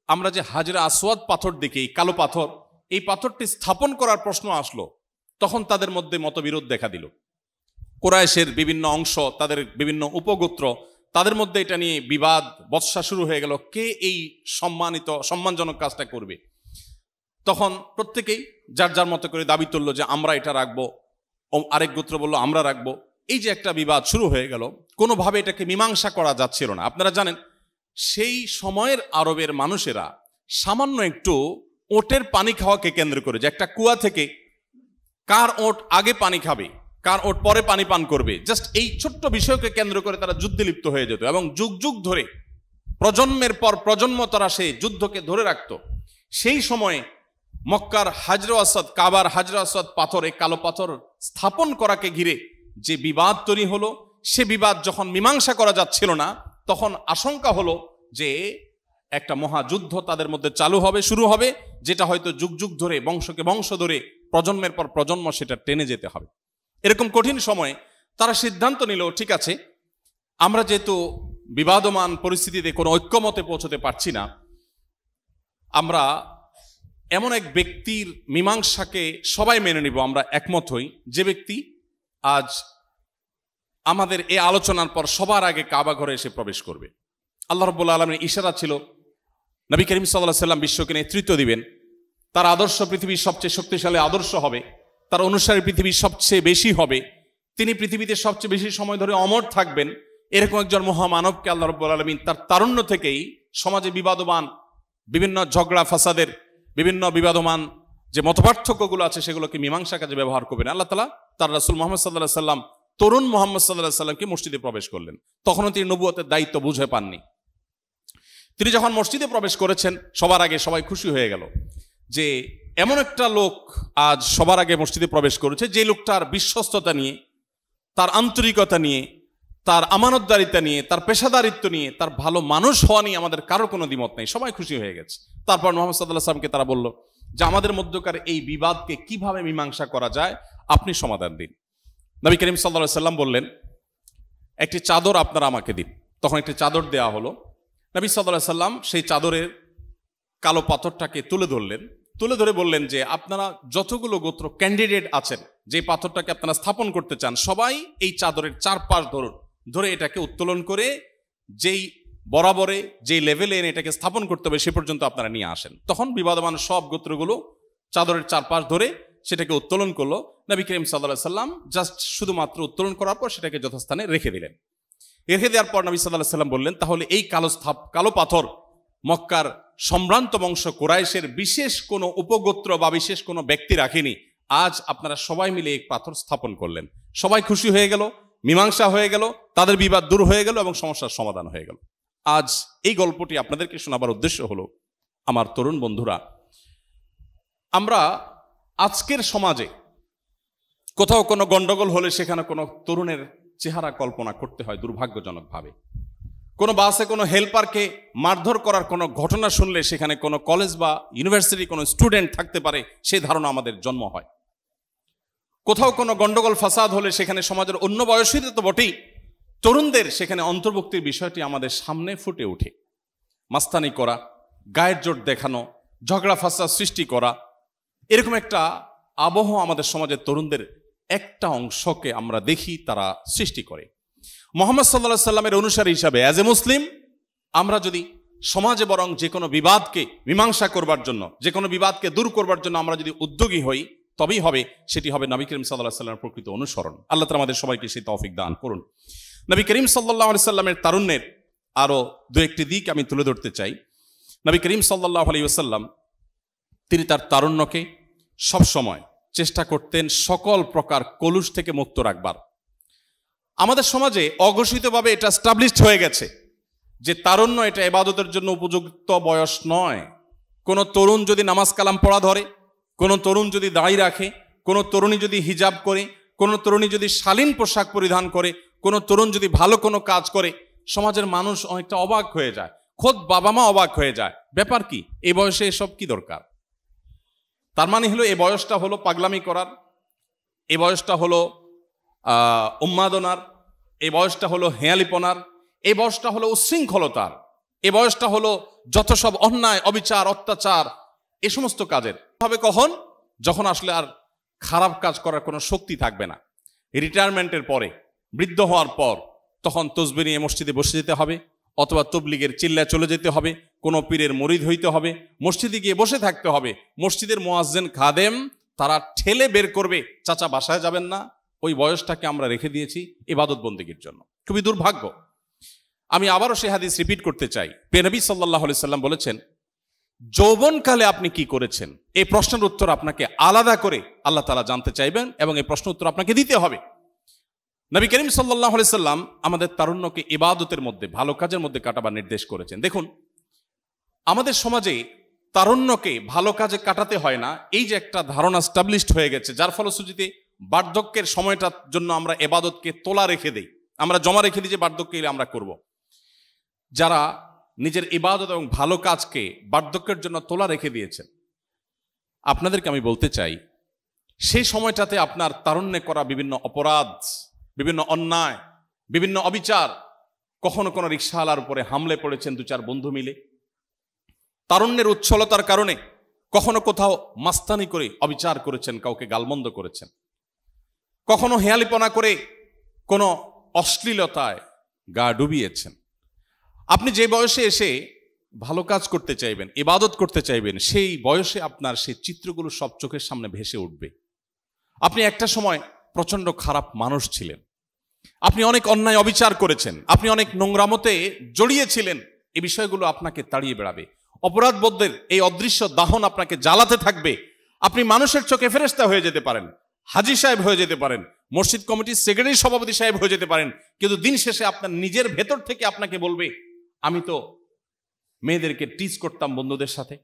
আমরা যে হাজরা আসওয়াদ পাথর দেখি, কালো পাথর, এই পাথরটি স্থাপন করার প্রশ্ন আসলো, তখন তাদের মধ্যে মতবিরোধ দেখা দিল। কুরাইশের বিভিন্ন অংশ, তাদের বিভিন্ন উপগোত্র, তাদের মধ্যে এটা নিয়ে বিবাদ, বচসা শুরু হয়ে গেল, কে এই সম্মানজনক কাজটা করবে। তখন প্রত্যেকেই যার যার মতো করে দাবি তুললো যে আমরা এটা রাখবো, আরেক গোত্র বললো আমরা রাখবো। এই যে একটা বিবাদ শুরু হয়ে গেল, কোনোভাবে এটাকে মীমাংসা করা যাচ্ছিল না। আপনারা জানেন সেই সময়ের আরবের মানুষেরা সামান্য একটু ওটের পানি খাওয়াকে কেন্দ্র করে, যে একটা কুয়া থেকে কার ওট আগে পানি খাবে, কার ওট পরে পানি পান করবে, জাস্ট এই ছোট্ট বিষয়কে কেন্দ্র করে তারা যুদ্ধে লিপ্ত হয়ে যেত এবং যুগ যুগ ধরে, প্রজন্মের পর প্রজন্ম তারা সেই যুদ্ধকে ধরে রাখত। সেই সময়ে মক্কার হাজরা আসওয়াদ, কাবার হাজরা আসওয়াদ পাথরে, কালো পাথর স্থাপন করাকে ঘিরে যে বিবাদ তৈরি হলো, সে বিবাদ যখন মীমাংসা করা যাচ্ছিল না, তখন আশঙ্কা হলো যে একটা মহাযুদ্ধ তাদের মধ্যে চালু হবে, শুরু হবে, যেটা হয়তো যুগ যুগ ধরে, বংশকে বংশ ধরে, প্রজন্মের পর প্রজন্ম সেটা টেনে যেতে হবে। এরকম কঠিন সময়ে তারা সিদ্ধান্ত নিল, ঠিক আছে, আমরা যেহেতু বিবাদমান পরিস্থিতিতে কোনো ঐক্যমতে পৌঁছতে পারছি না, আমরা এমন এক ব্যক্তির মীমাংসাকে সবাই মেনে নিব, আমরা একমত হই, যে ব্যক্তি আজ আমাদের এই আলোচনার পর সবার আগে কাবা ঘরে এসে প্রবেশ করবে। আল্লাহ রাব্বুল আলামিনের ইশারা ছিল নবী করিম সাল্লাল্লাহু আলাইহি সাল্লাম বিশ্বকে নেতৃত্ব দিবেন, তার আদর্শ পৃথিবীর সবচেয়ে শক্তিশালী আদর্শ হবে, তার অনুসারী পৃথিবীর সবচেয়ে বেশি হবে, তিনি পৃথিবীতে সবচেয়ে বেশি সময় ধরে অমর থাকবেন। এরকম একজন মহামানবকে আল্লাহ রাব্বুল আলামিন তার তারুণ্য থেকেই সমাজে বিবাদমান বিভিন্ন ঝগড়া ফাসাদের, বিভিন্ন বিবাদমান যে মতপার্থক্যগুলো আছে সেগুলোকে মীমাংসা কাজে ব্যবহার করবেন। আল্লাহ তাআলা তার রাসূল মুহাম্মদ সাল্লাল্লাহু আলাইহি সাল্লাম, তরুণ মুহাম্মদ সাল্লাল্লাহু আলাইহি সাল্লামকে মসজিদে প্রবেশ করলেন। তখনও তিনি নবুয়তের দায়িত্ব বুঝে পাননি। তিনি যখন মসজিদে প্রবেশ করেছেন, সবার আগে সবাই খুশি হয়ে গেল যে এমন একটা লোক আজ সবার আগে মসজিদে প্রবেশ করেছে, যে লোকটার বিশ্বস্ততা নিয়ে, তার আন্তরিকতা নিয়ে, তার আমানতদারিতা নিয়ে, তার পেশাদারিত্ব নিয়ে, তার ভালো মানুষ হওয়া নিয়ে আমাদের কারোর কোনো দ্বিমত নেই, সবাই খুশি হয়ে গেছে। তারপর মুহাম্মদ সাল্লাল্লাহু আলাইহি ওয়াসাল্লামকে তারা বলল যে আমাদের মধ্যকার এই বিবাদকে কিভাবে মীমাংসা করা যায়, আপনি সমাধান দিন। নবী করিম সাল্লাল্লাহু আলাইহি ওয়াসাল্লাম বললেন, একটি চাদর আপনারা আমাকে দিন। তখন একটি চাদর দেয়া হলো। নবী সাল্লাল্লাহু আলাইহি ওয়াসাল্লাম সেই চাদরের কালো পাথরটাকে তুলে ধরলেন, তুলে ধরে বললেন যে আপনারা যতগুলো গোত্র ক্যান্ডিডেট আছেন, যে পাথরটাকে আপনারা স্থাপন করতে চান, সবাই এই চাদরের চারপাশ ধরে এটাকে উত্তোলন করে যেই বরাবরে যেই লেভেলে এনে এটাকে স্থাপন করতে হবে সে পর্যন্ত আপনারা নিয়ে আসেন। তখন বিবাদমান সব গোত্রগুলো চাদরের চারপাশ ধরে সেটাকে উত্তোলন করলো। নবী করিম সাল্লাল্লাহু আলাইহি ওয়াসাল্লাম জাস্ট শুধুমাত্র উত্তোলন করার পর সেটাকে যথাস্থানে রেখে দিলেন। রেখে দেওয়ার পর নবী সাল্লাল্লাহু আলাইহি ওয়াসাল্লাম বললেন, তাহলে এই কালো পাথর মক্কার সম্ভ্রান্ত বংশ কুরাইশের বিশেষ কোনো উপগোত্র বা বিশেষ কোনো ব্যক্তি রাখেনি, আজ আপনারা সবাই মিলে এক পাথর স্থাপন করলেন। সবাই খুশি হয়ে গেল, মীমাংসা হয়ে গেল, তাদের বিবাদ দূর হয়ে গেল এবং সমস্যার সমাধান হয়ে গেল। আজ এই গল্পটি আপনাদেরকে শোনাবার উদ্দেশ্য হলো, আমার তরুণ বন্ধুরা, আমরা আজকের সমাজে কোথাও কোনো গন্ডগোল হলে সেখানে কোনো তরুণের চেহারা কল্পনা করতে হয় দুর্ভাগ্যজনকভাবে। কোনো বাসে কোনো হেল্পারকে মারধর করার কোনো ঘটনা শুনলে সেখানে কোনো কলেজ বা ইউনিভার্সিটি কোনো স্টুডেন্ট থাকতে পারে, সেই ধারণা আমাদের জন্ম হয়। কোথাও কোনো গন্ডগোল ফাসাদ হলে সেখানে সমাজের অন্য বয়সীদের তো বটেই, তরুণদের সেখানে অন্তর্ভুক্তির বিষয়টি আমাদের সামনে ফুটে ওঠে। মাস্তানি করা, গায়ের জোর দেখানো, ঝগড়া ফাসাদ সৃষ্টি করা, এরকম একটা আবহ আমাদের সমাজের তরুণদের একটা অংশকে আমরা দেখি তারা সৃষ্টি করে। মুহাম্মদ সাল্লাল্লাহু আলাইহি সাল্লামের অনুসারী হিসাবে অ্যাজ এ মুসলিম আমরা যদি সমাজে বরং যে কোনো বিবাদকে মীমাংসা করবার জন্য, যে কোনো বিবাদকে দূর করবার জন্য আমরা যদি উদ্যোগী হই, তবেই হবে সেটি হবে নবী করিম সাল্লাল্লাহু আলাইহি সাল্লামের প্রকৃত অনুসরণ। আল্লাহ তাআলা আমাদের সবাইকে সেই তৌফিক দান করুন। নবী করিম সাল্লাল্লাহু আলাইহি সাল্লামের তারুণ্যের আরো দু একটি দিক আমি তুলে ধরতে চাই। নবী করিম সাল্লাল্লাহু আলাইহি ওয়াসাল্লাম তিনি তার তারুণ্যকে সবসময় চেষ্টা করতেন সকল প্রকার কলুষ থেকে মুক্ত রাখবার। আমাদের সমাজে অঘোষিতভাবে এটা স্টাবলিশড হয়ে গেছে যে তারুণ্য এটা ইবাদতের জন্য উপযুক্ত বয়স নয়। কোনো তরুণ যদি নামাজ কালাম পড়া ধরে, কোনো তরুণ যদি দাড়ি রাখে, কোনো তরুণী যদি হিজাব করে, কোনো তরুণী যদি শালীন পোশাক পরিধান করে, কোনো তরুণ যদি ভালো কোনো কাজ করে, সমাজের মানুষ অনেকটা অবাক হয়ে যায়, খোদ বাবা মা অবাক হয়ে যায়। ব্যাপার কি, এই বয়সে এসব কি দরকার? তার মানে হলো এই বয়সটা হলো পাগলামি করার, এই বয়সটা হলো উন্মাদনার, এই বয়সটা হলো হেয়ালিপনার, এই বয়সটা হলো উচ্ছৃঙ্খলতার, এই বয়সটা হলো যত সব অন্যায়, অবিচার, অত্যাচার, এ সমস্ত কাজের হবে। কখন? যখন আসলে আর খারাপ কাজ করার কোনো শক্তি থাকবে না। রিটায়ারমেন্টের পরে, বৃদ্ধ হওয়ার পর, তখন তসবিহ নিয়ে মসজিদে বসে যেতে হবে, অথবা তবলিগের চিল্লায় চলে যেতে হবে, কোনো পীরের মুরিদ হইতে হবে, মসজিদে গিয়ে বসে থাকতে হবে। মসজিদের মুয়াজ্জিন খাদেম তারা ঠেলে বের করবে, চাচা বাসায় যাবেন না। ওই বয়সটাকে আমরা রেখে দিয়েছি ইবাদত বন্দেগীর জন্য। খুবই দুর্ভাগ্য। আমি আবারও সেই হাদিস রিপিট করতে চাই। প্রিয় নবী সাল্লাল্লাহু আলাইহি সাল্লাম বলেছেন, যৌবনকালে আপনি কি করেছেন, এই প্রশ্নের উত্তর আপনাকে আলাদা করে আল্লাহ তাআলা জানতে চাইবেন এবং এই প্রশ্নের উত্তর আপনাকে দিতে হবে। নবী করিম সাল্লাল্লাহু আলাইহি সাল্লাম আমাদের তারুণ্যকে ইবাদতের মধ্যে, ভালো কাজের মধ্যে কাটাবার নির্দেশ করেছেন। দেখুন, আমাদের সমাজে তারুণ্যকে ভালো কাজে কাটাতে হয় না, এই যে একটা ধারণা স্টাবলিশড হয়ে গেছে, যার ফলশ্রুতিতে বার্ধক্যের সময়টার জন্য আমরা ইবাদতকে তোলা রেখে দেই, আমরা জমা রেখে দিই যে বার্ধক্য এলে আমরা করব। যারা নিজের ইবাদত এবং ভালো কাজকে বার্ধক্যের জন্য তোলা রেখে দিয়েছেন, আপনাদেরকে আমি বলতে চাই, সেই সময়টাতে আপনার তারুণ্যে করা বিভিন্ন অপরাধ, বিভিন্ন অন্যায়, বিভিন্ন অবিচার, কখনো কোনো রিকশাওয়ালার উপরে হামলে পড়েছেন দু চার বন্ধু মিলে, তারুণ্যের উচ্ছলতার কারণে কখনো কোথাও মাস্তানি করে অবিচার করেছেন, কাউকে গালমন্দ করেছেন, কখনো হেয়ালিপনা করে কোনো অশ্লীলতায় গা ডুবিয়েছেন। আপনি যে বয়সে এসে ভালো কাজ করতে চাইবেন, ইবাদত করতে চাইবেন, সেই বয়সে আপনার সেই চিত্রগুলো সব চোখের সামনে ভেসে উঠবে। আপনি একটা সময় প্রচণ্ড খারাপ মানুষ ছিলেন, আপনি অনেক অন্যায় অবিচার করেছেন, আপনি অনেক নোংরামতে জড়িয়েছিলেন, এই বিষয়গুলো আপনাকে তাড়িয়ে বেড়াবে। অপরাধবোধের এই অদৃশ্য দাহন আপনাকে জ্বালাতে থাকবে। আপনি মানুষের চোখে ফেরেশতা হয়ে যেতে পারেন, হাজী সাহেব হয়ে যেতে পারেন, মসজিদ কমিটির সেক্রেটারি সভাপতি সাহেব হয়ে যেতে পারেন, কিন্তু দিন শেষে আপনার নিজের ভেতর থেকে আপনাকে বলবে, আমি তো মেয়েদেরকে টিজ করতাম বন্ধুদের সাথে,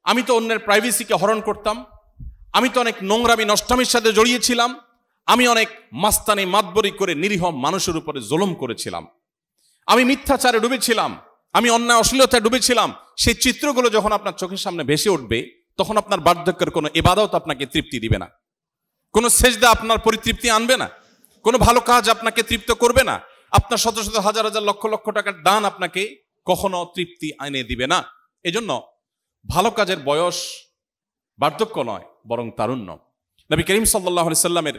আমি তো অন্যের প্রাইভেসিকে হরণ করতাম, আমি তো অনেক নোংরামি নষ্টামির সাথে জড়িয়েছিলাম, আমি অনেক মাস্তানি মাতবরি করে নিরীহ মানুষের উপরে জুলুম করেছিলাম, আমি মিথ্যাচারে ডুবেছিলাম, আমি অন্যায় অশ্লীলতায় ডুবেছিলাম। সেই চিত্রগুলো যখন আপনার চোখের সামনে ভেসে উঠবে, তখন আপনার বার্ধক্যের কোনো ইবাদত আপনাকে তৃপ্তি দিবে না, কোনো সেজদা আপনার পরিতৃপ্তি আনবে না, কোনো ভালো কাজ আপনাকে তৃপ্ত করবে না, আপনার শত শত হাজার হাজার লক্ষ লক্ষ টাকার দান আপনাকে কখনো তৃপ্তি এনে দিবে না। এজন্য ভালো কাজের বয়স বার্ধক্য নয়, বরং তারুণ্য। নবী করিম সাল্লাল্লাহু আলাইহি সাল্লামের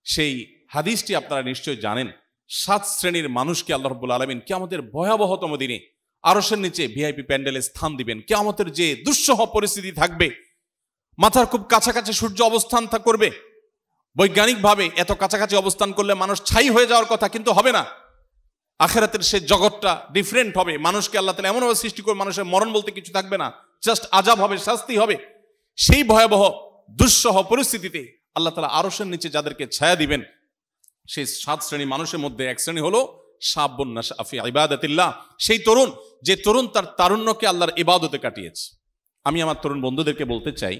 সেই হাদিসটি আপনারা নিশ্চয়ই জানেন। 7 শ্রেণীর মানুষকে আল্লাহ রাব্বুল আলামিন কিয়ামতের ভয়াবহতম দিনে আরশের নিচে ভিআইপি প্যান্ডেলে স্থান দিবেন। কিয়ামতের যে দুঃসহ পরিস্থিতি থাকবে, মাথার খুব কাছাকাছি সূর্য অবস্থান করবে, বৈজ্ঞানিকভাবে এত কাছাকাছি অবস্থান করলে মানুষ ছাই হয়ে যাওয়ার কথা, কিন্তু হবে না। আখিরাতের সেই জগৎটা ডিফারেন্ট হবে। মানুষকে আল্লাহ তাআলা এমনভাবে সৃষ্টি করে মানুষের মরণ বলতে কিছু থাকবে না, জাস্ট আযাব হবে, শাস্তি হবে। সেই ভয়াবহ দুঃসহ পরিস্থিতিতে আল্লাহ তাআলা আরশের নিচে যাদেরকে ছায়া দিবেন, সেই 7 শ্রেণী মানুষের মধ্যে এক শ্রেণী হলো শাবুন নাশা ফি ইবাদাতিল্লাহ, সেই তরুণ যে তরুণ তার তারুণ্যকে আল্লাহর ইবাদতে কাটিয়েছে। আমি আমার তরুণ বন্ধুদেরকে বলতে চাই,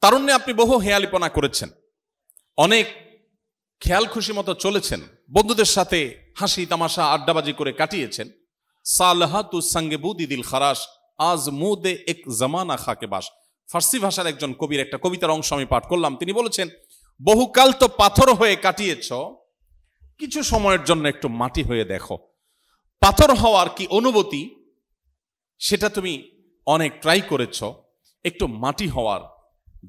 তারুণ্যে আপনি বহু হেয়ালিপনা করেছেন, অনেক খেয়াল খুশি মতো চলেছেন, বন্ধুদের সাথে হাসি তামাশা আড্ডাবাজি করে কাটিয়েছেন। সালহাতু সঙ্গে বুদিদিল খারাস আজ মুদে এক জামানা খাকে বাস। ফার্সি ভাষার একজন কবির একটা কবিতার অংশ আমি পাঠ করলাম। তিনি বলেছেন, বহুকাল তো পাথর হয়ে কাটিয়েছ, কিছু সময়ের জন্য একটু মাটি হয়ে দেখো। পাথর হওয়ার কি অনুভূতি, সেটা তুমি অনেক ট্রাই করেছ। একটু মাটি হওয়ার,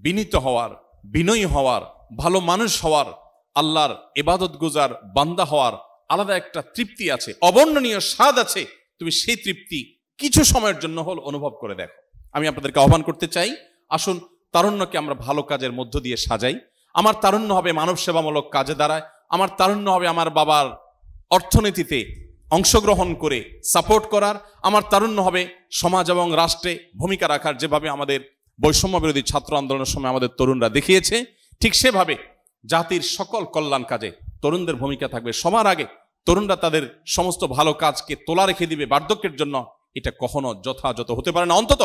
বিনীত হওয়ার, বিনয়ী হওয়ার, ভালো মানুষ হওয়ার, আল্লাহর ইবাদত গুজার বান্দা হওয়ার আলাদা একটা তৃপ্তি আছে, অবর্ণনীয় স্বাদ আছে। তুমি সেই তৃপ্তি কিছু সময়ের জন্য হল অনুভব করে দেখো। আমি আপনাদেরকে আহ্বান করতে চাই, আসুন তারুণ্যকে আমরা ভালো কাজের মধ্য দিয়ে সাজাই। আমার তারুণ্য হবে মানব সেবামূলক কাজে দাঁড়ায়, আমার তারুণ্য হবে আমার বাবার অর্থনীতিতে অংশগ্রহণ করে সাপোর্ট করার, আমার তারুণ্য হবে সমাজ এবং রাষ্ট্রে ভূমিকা রাখার, যেভাবে আমাদের বৈষম্য বিরোধী ছাত্র আন্দোলনের সময় আমাদের তরুণরা দেখিয়েছে। ঠিক সেভাবে জাতির সকল কল্যাণ কাজে তরুণদের ভূমিকা থাকবে সবার আগে। তরুণরা তাদের সমস্ত ভালো কাজকে তোলা রেখে দিবে বার্ধক্যের জন্য, এটা কখনো যথাযথ হতে পারে না। অন্তত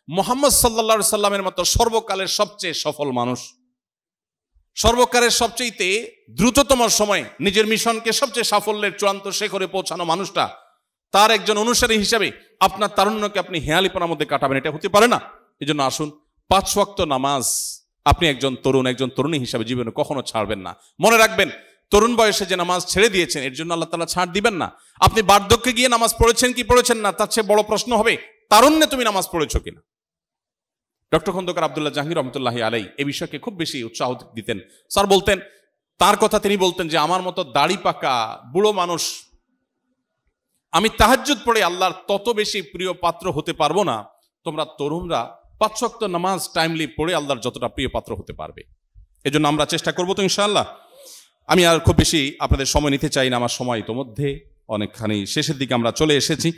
মুহাম্মদ সাল্লাল্লাহু আলাইহি সাল্লামের মতো সর্বকালের সবচেয়ে সফল মানুষ, সর্বকালের সবচেয়ে দ্রুততম সময়ে নিজের মিশনকে সবচেয়ে সাফল্যের চূড়ান্ত শিখরে পৌঁছানো মানুষটা, তার একজন অনুসারী হিসাবে আপনার তারুণ্যকে আপনি হেয়ালিপনার মধ্যে কাটাবেন, এটা হতে পারে না। এই জন্য আসুন 5 ওয়াক্ত নামাজ আপনি একজন তরুণ, একজন তরুণী হিসাবে জীবনে কখনো ছাড়বেন না। মনে রাখবেন, তরুণ বয়সে যে নামাজ ছেড়ে দিয়েছেন, এর জন্য আল্লাহ তাআলা ছাড় দিবেন না। আপনি বার্ধক্যে গিয়ে নামাজ পড়েছেন কি পড়েছেন না, তার চেয়ে বড় প্রশ্ন হবে তারুণ্যে তুমি নামাজ পড়েছো কিনা। ডক্টর খন্দকার আব্দুল্লাহ জাহাঙ্গীর রহমতুল্লাহি আলাইহি এই বিষয়কে খুব বেশি উৎসাহ দিতেন। স্যার বলতেন, তার কথা তিনি বলতেন যে আমার মতো দাড়ি পাকা বুড়ো মানুষ আমি তাহাজ্জুদ পড়ে আল্লাহর তত বেশি প্রিয় পাত্র হতে পারবো না, তোমরা তরুণরা 5 ওয়াক্ত নামাজ টাইমলি পড়ে আল্লাহর যতটা প্রিয় পাত্র হতে পারবে। এজন্য আমরা চেষ্টা করবো তো ইনশাআল্লাহ। আমি আর খুব বেশি আপনাদের সময় নিতে চাই না, আমার সময় ইতোমধ্যে অনেকখানি শেষের দিকে আমরা চলে এসেছি।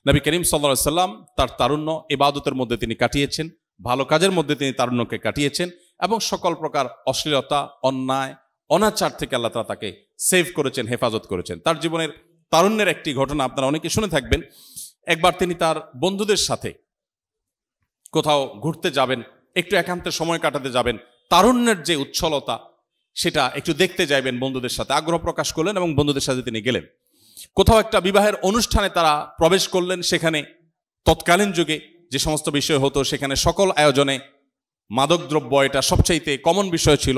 নবী করিম সাল্লাল্লাহু আলাইহি সাল্লাম তার তারুণ্য ইবাদতের মধ্যে তিনি কাটিয়েছেন, ভালো কাজের মধ্যে তিনি তারুণ্যকে কাটিয়েছেন, এবং সকল প্রকার অশ্লীলতা, অন্যায়, অনাচার থেকে আল্লাহ তাআলা তাকে সেভ করেছেন, হেফাজত করেছেন। তার জীবনের তারুণ্যের একটি ঘটনা আপনারা অনেকে শুনে থাকবেন। একবার তিনি তার বন্ধুদের সাথে কোথাও ঘুরতে যাবেন, একটু একান্তে সময় কাটাতে যাবেন, তারুণ্যের যে উচ্ছলতা সেটা একটু দেখতে যাইবেন, বন্ধুদের সাথে আগ্রহ প্রকাশ করলেন এবং বন্ধুদের সাথে তিনি গেলেন। কোথাও একটা বিবাহের অনুষ্ঠানে তারা প্রবেশ করলেন, সেখানে তৎকালীন যুগে যে সমস্ত বিষয় হতো, সেখানে সকল আয়োজনে মাদকদ্রব্য এটা সবচাইতে কমন বিষয় ছিল।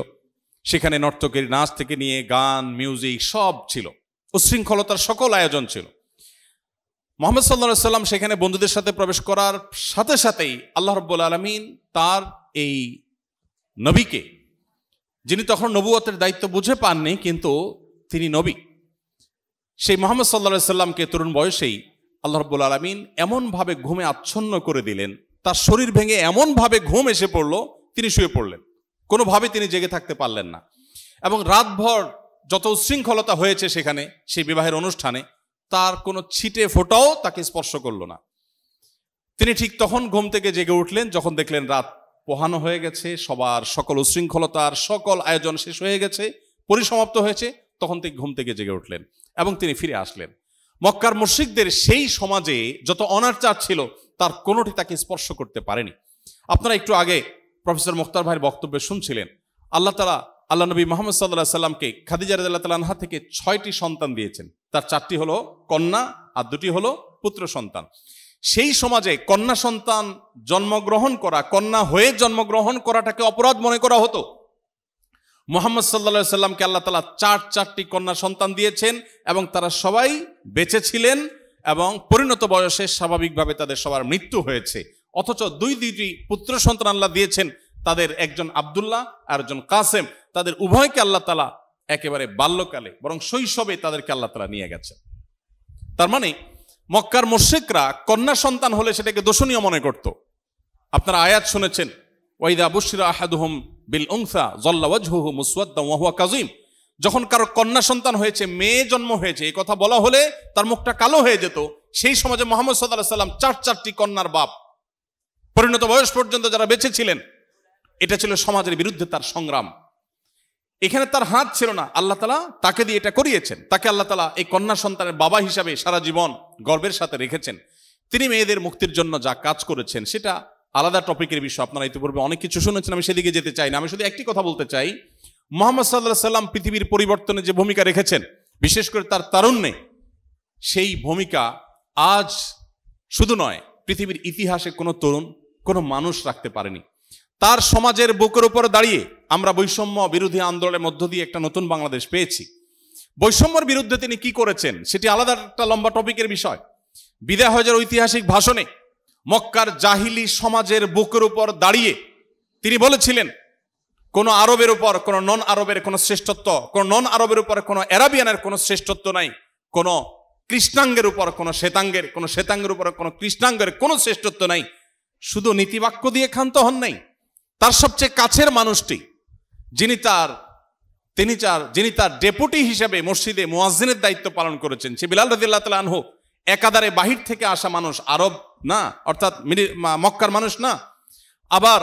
সেখানে নর্তকীর নাচ থেকে নিয়ে গান, মিউজিক সব ছিল, উচ্ছৃঙ্খলতার সকল আয়োজন ছিল। মুহাম্মদ সাল্লাল্লাহু আলাইহি সাল্লাম সেখানে বন্ধুদের সাথে প্রবেশ করার সাথে সাথেই আল্লাহ রাব্বুল আলামিন তার এই নবীকে, যিনি তখন নবুয়তের দায়িত্ব বুঝে পাননি কিন্তু তিনি নবী, সেই মুহাম্মদ সাল্লাল্লাহু আলাইহি সাল্লামকে তরুণ বয়সেই আল্লাহ রাব্বুল আলামিন এমনভাবে ঘুমে আচ্ছন্ন করে দিলেন, তার শরীর ভেঙে এমনভাবে ঘুম এসে পড়ল, তিনি শুয়ে পড়লেন, কোনোভাবে তিনি জেগে থাকতে পারলেন না। এবং রাতভর যত উচ্ছৃঙ্খলতা হয়েছে সেখানে সেই বিবাহের অনুষ্ঠানে, তার কোনো ছিটে ফোঁটাও তাকে স্পর্শ করলো না। তিনি ঠিক তখন ঘুম থেকে জেগে উঠলেন যখন দেখলেন রাত পোহানো হয়ে গেছে, সবার সকল উচ্ছৃঙ্খলতার সকল আয়োজন শেষ হয়ে গেছে, পরিসমাপ্ত হয়েছে। তখন থেকে ঘুম থেকে জেগে উঠলেন এবং তিনি ফিরে আসলেন। মক্কার মুশরিকদের সেই সমাজে যত অনাচার ছিল তার কোনোটি তাকে স্পর্শ করতে পারেনি। আপনারা একটু আগে প্রফেসর মুখতার ভাইয়ের বক্তব্যে শুনছিলেন, আল্লাহ নবী মুহাম্মদ সাল্লাল্লাহু আলাইহি সাল্লামকে খাদিজা রাদিয়াল্লাহু তাআলা আনহা থেকে 6টি সন্তান দিয়েছেন। তার 4টি হলো কন্যা আর 2টি হলো পুত্র সন্তান। সেই সমাজে কন্যা সন্তান জন্মগ্রহণ করা, কন্যা হয়ে জন্মগ্রহণ করাটাকে অপরাধ মনে করা হতো। মুহাম্মদ সাল্লাল্লাহু আলাইহি সাল্লামকে আল্লাহ তাআলা 4টি কন্যা সন্তান দিয়েছেন এবং তারা সবাই বেঁচে ছিলেন এবং পরিণত বয়সে স্বাভাবিকভাবে তাদের সবার মৃত্যু হয়েছে। অথচ 2টি পুত্র সন্তান আল্লাহ দিয়েছেন, তাদের একজন আব্দুল্লাহ আর একজন কাসেম। তাদের উভয়কে আল্লাহ তাআলা একেবারে বাল্যকালে বরং শৈশবে তাদেরকে আল্লাহ তাআলা নিয়ে গেছেন। তার মানে মক্কার মুশরিকরা কন্যা সন্তান হলে সেটাকে দোষণীয় মনে করত। আপনারা আয়াত শুনেছেন, ওয়াইদা বুশিরা আহাদুহুম বিল উনসা যাল্লা ওয়াজহুহু মুসওয়াদ্দান ওয়া হুয়া কাযীম। যখন কারো কন্যা সন্তান হয়েছে, মেয়ে জন্ম হয়েছে, এই কথা বলা হলে তার মুখটা কালো হয়ে যেত। সেই সমাজে মুহাম্মদ সাল্লাল্লাহু আলাইহি সাল্লাম 4টি কন্যার বাপ, পরিণত বয়স পর্যন্ত যারা বেঁচে ছিলেন। এটা ছিল সমাজের বিরুদ্ধে তার সংগ্রাম। এখানে তার হাত ছিল না, আল্লাহ তাআলা তাকে দিয়ে এটা করিয়েছেন। তাকে আল্লাহ তাআলা এই কন্যা সন্তানের বাবা হিসাবে সারা জীবন গর্বের সাথে রেখেছেন। তিনি মেয়েদের মুক্তির জন্য যা কাজ করেছেন সেটা আলাদা টপিকের বিষয়। আপনারা ইতিপূর্বে অনেক কিছু শুনেছেন, আমি সেদিকে যেতে চাই না। আমি শুধু একটি কথা বলতে চাই, মুহাম্মদ সাল্লাল্লাহু আলাইহি সাল্লাম পৃথিবীর পরিবর্তনে যে ভূমিকা রেখেছেন, বিশেষ করে তার তারুণ্যে, সেই ভূমিকা আজ শুধু নয়, পৃথিবীর ইতিহাসে কোনো তরুণ, কোনো মানুষ রাখতে পারেনি। তার সমাজের বুকের উপর দাঁড়িয়ে আমরা বৈষম্য বিরোধী আন্দোলনের মধ্য দিয়ে একটা নতুন বাংলাদেশ পেয়েছি। বৈষম্যের বিরুদ্ধে তিনি কি করেছেন সেটি আলাদা একটা লম্বা টপিকের বিষয়। বিদায় হজের ঐতিহাসিক ভাষণে মক্কার জাহিলি সমাজের বুকের উপর দাঁড়িয়ে তিনি বলেছিলেন, কোন আরবের উপর কোন নন আরবের কোন শ্রেষ্ঠত্ব, কোন নন আরবের উপর কোন অ্যারাবিয়ানের কোন শ্রেষ্ঠত্ব নাই, কোন কৃষ্ণাঙ্গের উপর কোন শ্বেতাঙ্গের উপর কোন কৃষ্ণাঙ্গের কোন শ্রেষ্ঠত্ব নাই। শুধু নীতিবাক্য দিয়ে ক্ষান্ত হন নাই, তার সবচেয়ে কাছের মানুষটি যিনি তার ডেপুটি হিসেবে মসজিদে মুয়াজ্জিনের দায়িত্ব পালন করেছেন, সে বিলাল রাদিয়াল্লাহু তাআলা আনহু, একাধারে বাহির থেকে আসা মানুষ, আরব না, অর্থাৎ মক্কার মানুষ না, আবার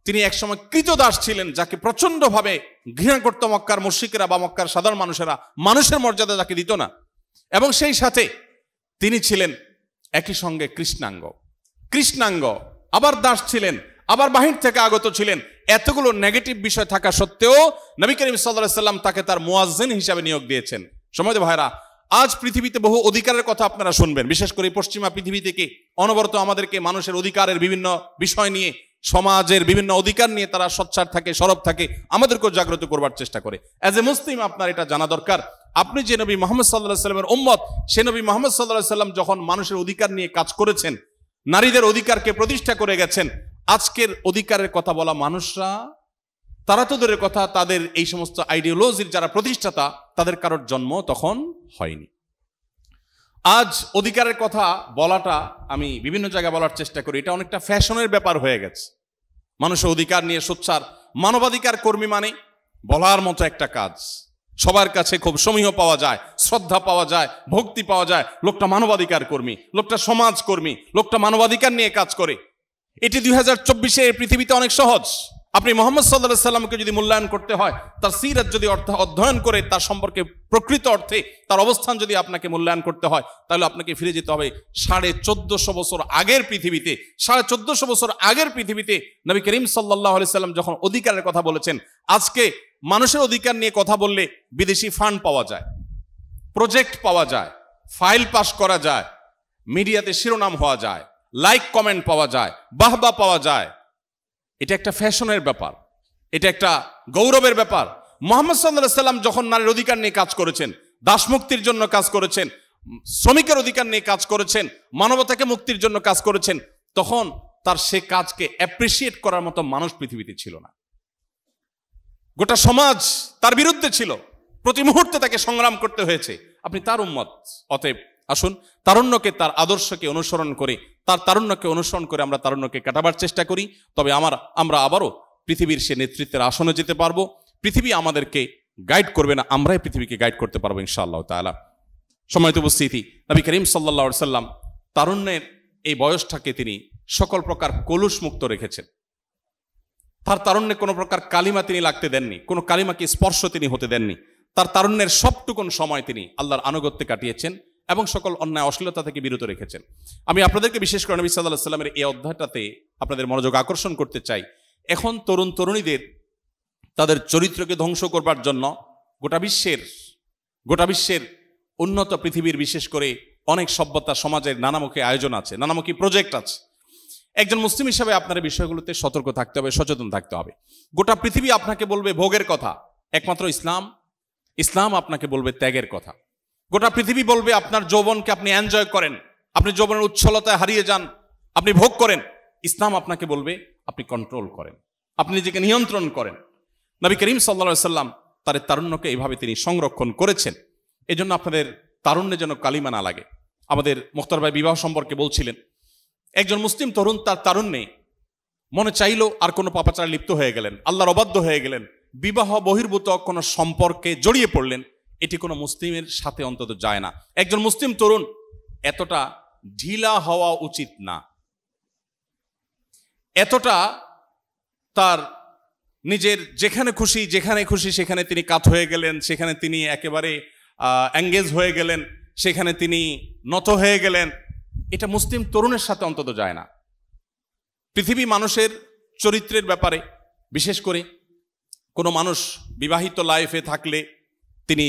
তিনি একসময় কৃতদাস ছিলেন, যাকে প্রচন্ডভাবে ঘৃণা করত মক্কার মুশরিকরা বা মক্কার সাধারণ মানুষেরা, মানুষের মর্যাদা যাকে দিত না। এবং সেই সাথে তিনি ছিলেন একই সঙ্গে কৃষ্ণাঙ্গ, আবার দাস ছিলেন, আবার বাহির থেকে আগত ছিলেন। এতগুলো নেগেটিভ বিষয় থাকা সত্ত্বেও নবী করিম সাল্লাল্লাহু আলাইহি সাল্লাম তাকে তার মুয়াজ্জিন হিসাবে নিয়োগ দিয়েছেন। সম্মানিত ভাইরা, আজ পৃথিবীতে বহু অধিকারের কথা আপনারা শুনবেন, বিশেষ করে পশ্চিমা পৃথিবী থেকে অনবরত আমাদেরকে মানুষের অধিকারের বিভিন্ন বিষয় নিয়ে, সমাজের বিভিন্ন অধিকার নিয়ে তারা সোচ্চার থাকে, সরব থাকে, আমাদেরকেও জাগ্রত করবার চেষ্টা করে। অ্যাজ এ মুসলিম আপনার এটা জানা দরকার, আপনি যে নবী মুহাম্মদ সাল্লাল্লাহু আলাইহি সাল্লামের উম্মত, সে নবী মুহাম্মদ সাল্লাল্লাহু আলাইহি সাল্লাম যখন মানুষের অধিকার নিয়ে কাজ করেছেন, নারীদের অধিকারকে প্রতিষ্ঠা করে গেছেন, আজকের অধিকারের কথা বলা মানুষরা, তারা তো দূরের কথা, তাদের এই সমস্ত আইডিওলজির যারা প্রতিষ্ঠাতা, তাদের কারোর জন্ম তখন হয়নি। আজ অধিকারের কথা বলাটা আমি বিভিন্ন জায়গায় বলার চেষ্টা করি, এটা অনেকটা ফ্যাশনের ব্যাপার হয়ে গেছে। মানুষের অধিকার নিয়ে সোচ্চার মানবাধিকার কর্মী মানে বলার মতো একটা কাজ, সবার কাছে খুব সমীহ পাওয়া যায়, শ্রদ্ধা পাওয়া যায়, ভক্তি পাওয়া যায়। লোকটা মানবাধিকার কর্মী, লোকটা সমাজ কর্মী, লোকটা মানবাধিকার নিয়ে কাজ করে। এটি 2024 পৃথিবীতে অনেক সহজ। আপনি মুহাম্মদ সাল্লাল্লাহু আলাইহি সাল্লামকে যদি মূল্যায়ন করতে হয়, তার সিরাত যদি অধ্যয়ন করে তার সম্পর্কে প্রকৃত অর্থে তার অবস্থান যদি আপনাকে মূল্যায়ন করতে হয়, তাহলে আপনাকে ফিরে যেতে হবে 1450 বছর আগের পৃথিবীতে। 1450 বছর আগের পৃথিবীতে নবী করিম সাল্লাল্লাহু আলাইহি সাল্লাম যখন অধিকারের কথা বলেছেন, আজকে মানুষের অধিকার নিয়ে কথা বললে বিদেশি ফান্ড পাওয়া যায়, প্রজেক্ট পাওয়া যায়, ফাইল পাস করা যায়, মিডিয়াতে শিরোনাম হওয়া যায়, লাইক কমেন্ট পাওয়া যায়, বাহবা পাওয়া যায়। এটা একটা ফ্যাশনের ব্যাপার, এটা একটা গৌরবের ব্যাপার। মুহাম্মদ সাল্লাল্লাহু আলাইহি সাল্লাম যখন নারীর অধিকার নিয়ে কাজ করেছেন, দাস মুক্তির জন্য কাজ করেছেন, শ্রমিকের অধিকার নিয়ে কাজ করেছেন, মানবতাকে মুক্তির জন্য কাজ করেছেন, তখন তার সে কাজকে অ্যাপ্রিসিয়েট করার মতো মানুষ পৃথিবীতে ছিল না। গোটা সমাজ তার বিরুদ্ধে ছিল, প্রতি মুহূর্তে তাকে সংগ্রাম করতে হয়েছে। আপনি তার উম্মত, অতএব আসুন তারুণ্যকে, তার আদর্শকে অনুসরণ করে, তার তারুণ্যকে অনুসরণ করে আমরা তারুণ্যকে কাটাবার চেষ্টা করি। তবে আমরা আবারও পৃথিবীর সে নেতৃত্বের আসনে যেতে পারবো। পৃথিবী আমাদেরকে গাইড করবে না, আমরাই পৃথিবীকে গাইড করতে পারবো ইনশাআল্লাহ তাআলা। সম্মানিত উপস্থিতি, নবী করিম সাল্লাল্লাহু আলাইহি সাল্লাম তারুণ্যের এই বয়সটাকে তিনি সকল প্রকার কলুষ মুক্ত রেখেছেন। তার তারুণ্যে কোনো প্রকার কালিমা তিনি লাগতে দেননি, কোনো কালিমাকে স্পর্শ তিনি হতে দেননি। তার তারুণ্যের সবটুকুন সময় তিনি আল্লাহর আনুগত্যে কাটিয়েছেন এবং সকল অন্যায় অশ্লীলতা থেকে বিরত রেখেছেন। আমি আপনাদেরকে বিশেষ করে নবী সাল্লাল্লাহু আলাইহি সাল্লামের এই অধ্যায়টাতে আপনাদের মনোযোগ আকর্ষণ করতে চাই। এখন তরুণ তরুণীদের তাদের চরিত্রকে ধ্বংস করবার জন্য গোটা বিশ্বের উন্নত পৃথিবীর বিশেষ করে অনেক সভ্যতা সমাজের নানামুখী আয়োজন আছে, নানামুখী প্রজেক্ট আছে। একজন মুসলিম হিসাবে আপনার বিষয়গুলোতে সতর্ক থাকতে হবে, সচেতন থাকতে হবে। গোটা পৃথিবী আপনাকে বলবে ভোগের কথা, একমাত্র ইসলাম আপনাকে বলবে ত্যাগের কথা। গোটা পৃথিবী বলবে আপনার যৌবনকে আপনি এনজয় করেন, আপনি যৌবনের উচ্ছলতায় হারিয়ে যান, আপনি ভোগ করেন। ইসলাম আপনাকে বলবে আপনি কন্ট্রোল করেন, আপনি নিজেকে নিয়ন্ত্রণ করেন। নবী করিম সাল্লাল্লাহু আলাইহি সাল্লাম তার তারুণ্যকে এইভাবে তিনি সংরক্ষণ করেছেন। এজন্য আপনাদের তারুণ্যে যেন কালিমা না লাগে। আমাদের মুখতার ভাই বিবাহ সম্পর্কে বলছিলেন, একজন মুসলিম তরুণ তার তারুণ্যে মনে চাইল আর কোনো পাপাচারে লিপ্ত হয়ে গেলেন, আল্লাহর অবাধ্য হয়ে গেলেন, বিবাহ বহির্ভূত কোনো সম্পর্কে জড়িয়ে পড়লেন, এটি কোনো মুসলিমের সাথে অন্তত যায় না। একজন মুসলিম তরুণ এতটা ঢিলা হওয়া উচিত না, এতটা তার নিজের যেখানে খুশি সেখানে তিনি কাত হয়ে গেলেন, সেখানে তিনি একেবারে এঙ্গেজ হয়ে গেলেন, সেখানে তিনি নত হয়ে গেলেন, এটা মুসলিম তরুণের সাথে অন্তত যায় না। পৃথিবী মানুষের চরিত্রের ব্যাপারে, বিশেষ করে কোনো মানুষ বিবাহিত লাইফে থাকলে, তিনি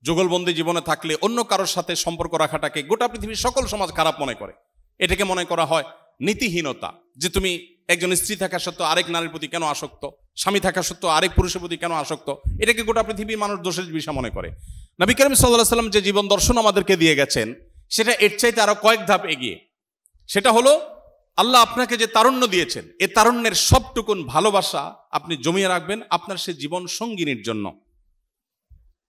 যুগলবন্দি জীবনে থাকলে অন্য কারোর সাথে সম্পর্ক রাখাটাকে গোটা পৃথিবীর সকল সমাজ খারাপ মনে করে। এটাকে মনে করা হয় নীতিহীনতা, যে তুমি একজন স্ত্রী থাকা সত্ত্বেও আরেক নারীর প্রতি কেন আসক্ত, স্বামী থাকা সত্ত্বেও আরেক পুরুষের প্রতি কেন আসক্ত, এটাকে গোটা পৃথিবীর মানুষ দোষের বিষয় মনে করে। নবী করিম সাল্লাল্লাহু আলাইহি সাল্লাম যে জীবন দর্শন আমাদেরকে দিয়ে গেছেন সেটা এর চাইতে আরো কয়েক ধাপ এগিয়ে। সেটা হলো আল্লাহ আপনাকে যে তারুণ্য দিয়েছেন, এ তারুণ্যের সবটুকুন ভালোবাসা আপনি জমিয়ে রাখবেন আপনার সে জীবন সঙ্গিনীর জন্য।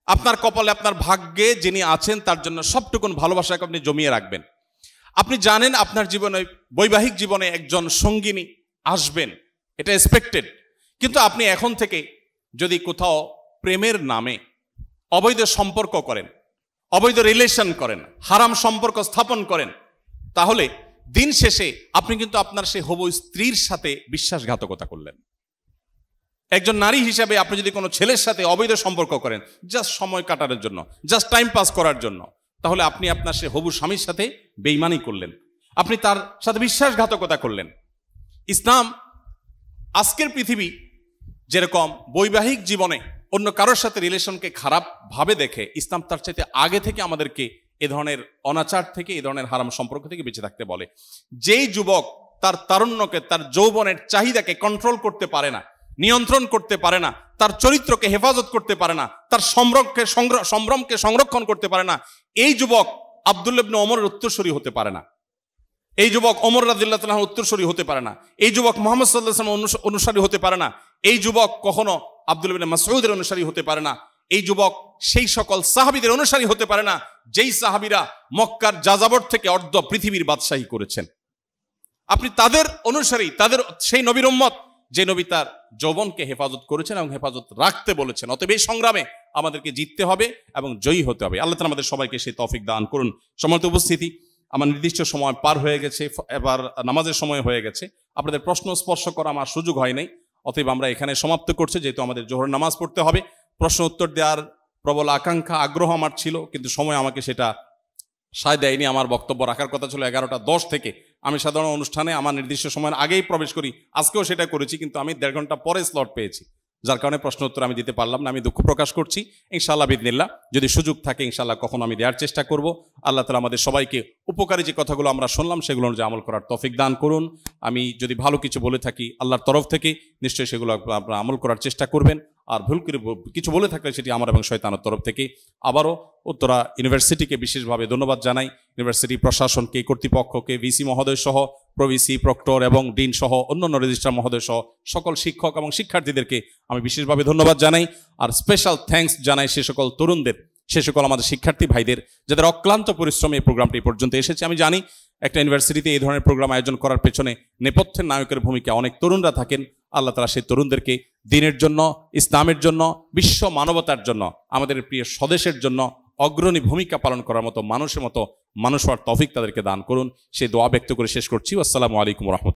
আপনার কপালে, আপনার ভাগ্যে যিনি আছেন তার জন্য সবটুকুন ভালোবাসাকে আপনি জমিয়ে রাখবেন। আপনি জানেন আপনার জীবনে, বৈবাহিক জীবনে একজন সঙ্গিনী আসবেন, এটা এক্সপেক্টেড। কিন্তু আপনি এখন থেকে যদি কোথাও প্রেমের নামে অবৈধ সম্পর্ক করেন, অবৈধ রিলেশন করেন, হারাম সম্পর্ক স্থাপন করেন, তাহলে দিন শেষে আপনি কিন্তু আপনার সেই হবু স্ত্রীর সাথে বিশ্বাসঘাতকতা করলেন। একজন নারী হিসাবে আপনি যদি কোনো ছেলের সাথে অবৈধ সম্পর্ক করেন জাস্ট সময় কাটানোর জন্য, জাস্ট টাইম পাস করার জন্য, তাহলে আপনি আপনার সে হবু স্বামীর সাথে বেঈমানি করলেন, আপনি তার সাথে বিশ্বাসঘাতকতা করলেন। ইসলাম আজকের পৃথিবী যেরকম বৈবাহিক জীবনে অন্য কারোর সাথে রিলেশনকে খারাপ ভাবে দেখে, ইসলাম তার চাইতে আগে থেকে আমাদেরকে এ ধরনের অনাচার থেকে, এ ধরনের হারাম সম্পর্ক থেকে বেঁচে থাকতে বলে। যেই যুবক তার তারুণ্যকে, তার যৌবনের চাহিদাকে কন্ট্রোল করতে পারে না, নিয়ন্ত্রণ করতে পারে না, তার চরিত্রকে হেফাজত করতে পারে না, তার সম্ভ্রমকে সংরক্ষণ করতে পারে না, এই যুবক আব্দুল্লাহ ইবনে ওমরের উত্তরসূরি হতে পারে না, এই যুবক ওমর রাদিয়াল্লাহু তাআলার উত্তরসূরি হতে পারে না, এই যুবক মুহাম্মদ সাল্লাল্লাহু আলাইহি ওয়াসাল্লামের অনুসারী হতে পারে না, এই যুবক কখনো আব্দুল্লাহ ইবনে মাসউদের অনুসারী হতে পারে না, এই যুবক সেই সকল সাহাবীদের অনুসারী হতে পারে না যেই সাহাবীরা মক্কার যাযাবর থেকে অর্ধ পৃথিবীর বাদশাহী করেছেন। আপনি তাদের অনুসারী, তাদের সেই নবীর উম্মত যে নবী তার যৌবনকে হেফাজত করেছেন এবং হেফাজত রাখতে বলেছেন। অতএব এই সংগ্রামে আমাদেরকে জিততে হবে এবং জয়ী হতে হবে। আল্লাহ তাআলা আমাদের সবাইকে সেই তৌফিক দান করুন। সম্মানিত উপস্থিতি, আমার নির্দিষ্ট সময় পার হয়ে গেছে, এবার নামাজের সময় হয়ে গেছে। আপনাদের প্রশ্ন স্পর্শ করা আমার সুযোগ হয় নাই, অতএব আমরা এখানে সমাপ্ত করছি, যেহেতু আমাদের জোহর নামাজ পড়তে হবে। প্রশ্ন উত্তর দেওয়ার প্রবল আকাঙ্ক্ষা, আগ্রহ আমার ছিল, কিন্তু সময় আমাকে সেটা সায় দেয়নি। আমার বক্তব্য রাখার কথা ছিল 11:10 থেকে। আমি সাধারণ অনুষ্ঠানে আমার নির্দিষ্ট সময়ের আগেই প্রবেশ করি, আজকেও সেটা করেছি, কিন্তু আমি 1.5 ঘন্টা পরে স্লট পেয়েছি, যার কারণে প্রশ্ন উত্তর আমি দিতে পারলাম না। আমি দুঃখ প্রকাশ করছি। ইনশাআল্লাহ বিদিনিল্লাহ যদি সুযোগ থাকে ইনশাআল্লাহ কখনো আমি দেওয়ার চেষ্টা করব। আল্লাহ তাআলা আমাদের সবাইকে উপকারী যে কথাগুলো আমরা শুনলাম সেগুলো অনুযায়ী আমল করার তৌফিক দান করুন। আমি যদি ভালো কিছু বলে থাকি আল্লাহর তরফ থেকে, নিশ্চয়ই সেগুলো আপনারা আমল করার চেষ্টা করবেন। আর ভুল করে কিছু বলে থাকলে সেটি আমার এবং শয়তানের তরফ থেকে। আবারও উত্তরা ইউনিভার্সিটিকে বিশেষভাবে ধন্যবাদ জানাই, ইউনিভার্সিটি প্রশাসনকে, কর্তৃপক্ষকে, ভিসি মহোদয় সহ, প্রভিসি, প্রক্টর এবং ডিন সহ অন্যান্য রেজিস্ট্রার মহোদয় সহ সকল শিক্ষক এবং শিক্ষার্থীদেরকে আমি বিশেষভাবে ধন্যবাদ জানাই। আর স্পেশাল থ্যাঙ্কস জানাই সে সকল তরুণদের, সে সকল আমাদের শিক্ষার্থী ভাইদের যাদের অক্লান্ত পরিশ্রমে এই প্রোগ্রামটি পর্যন্ত এসেছে। আমি জানি একটা ইউনিভার্সিটিতে এই ধরনের প্রোগ্রাম আয়োজন করার পেছনে নেপথ্যের নায়কের ভূমিকা অনেক তরুণরা থাকেন। আল্লাহ তাআলা সেই তরুণদেরকে দিনের জন্য, ইসলামের জন্য, বিশ্ব মানবতার জন্য, আমাদের প্রিয় স্বদেশের জন্য অগ্রণী ভূমিকা পালন করার মতো মানুষ হওয়ার তৌফিক তাদেরকে দান করুন। সেই দোয়া ব্যক্ত করে শেষ করছি। আসসালামু আলাইকুম ওয়া রাহমাতুল্লাহ।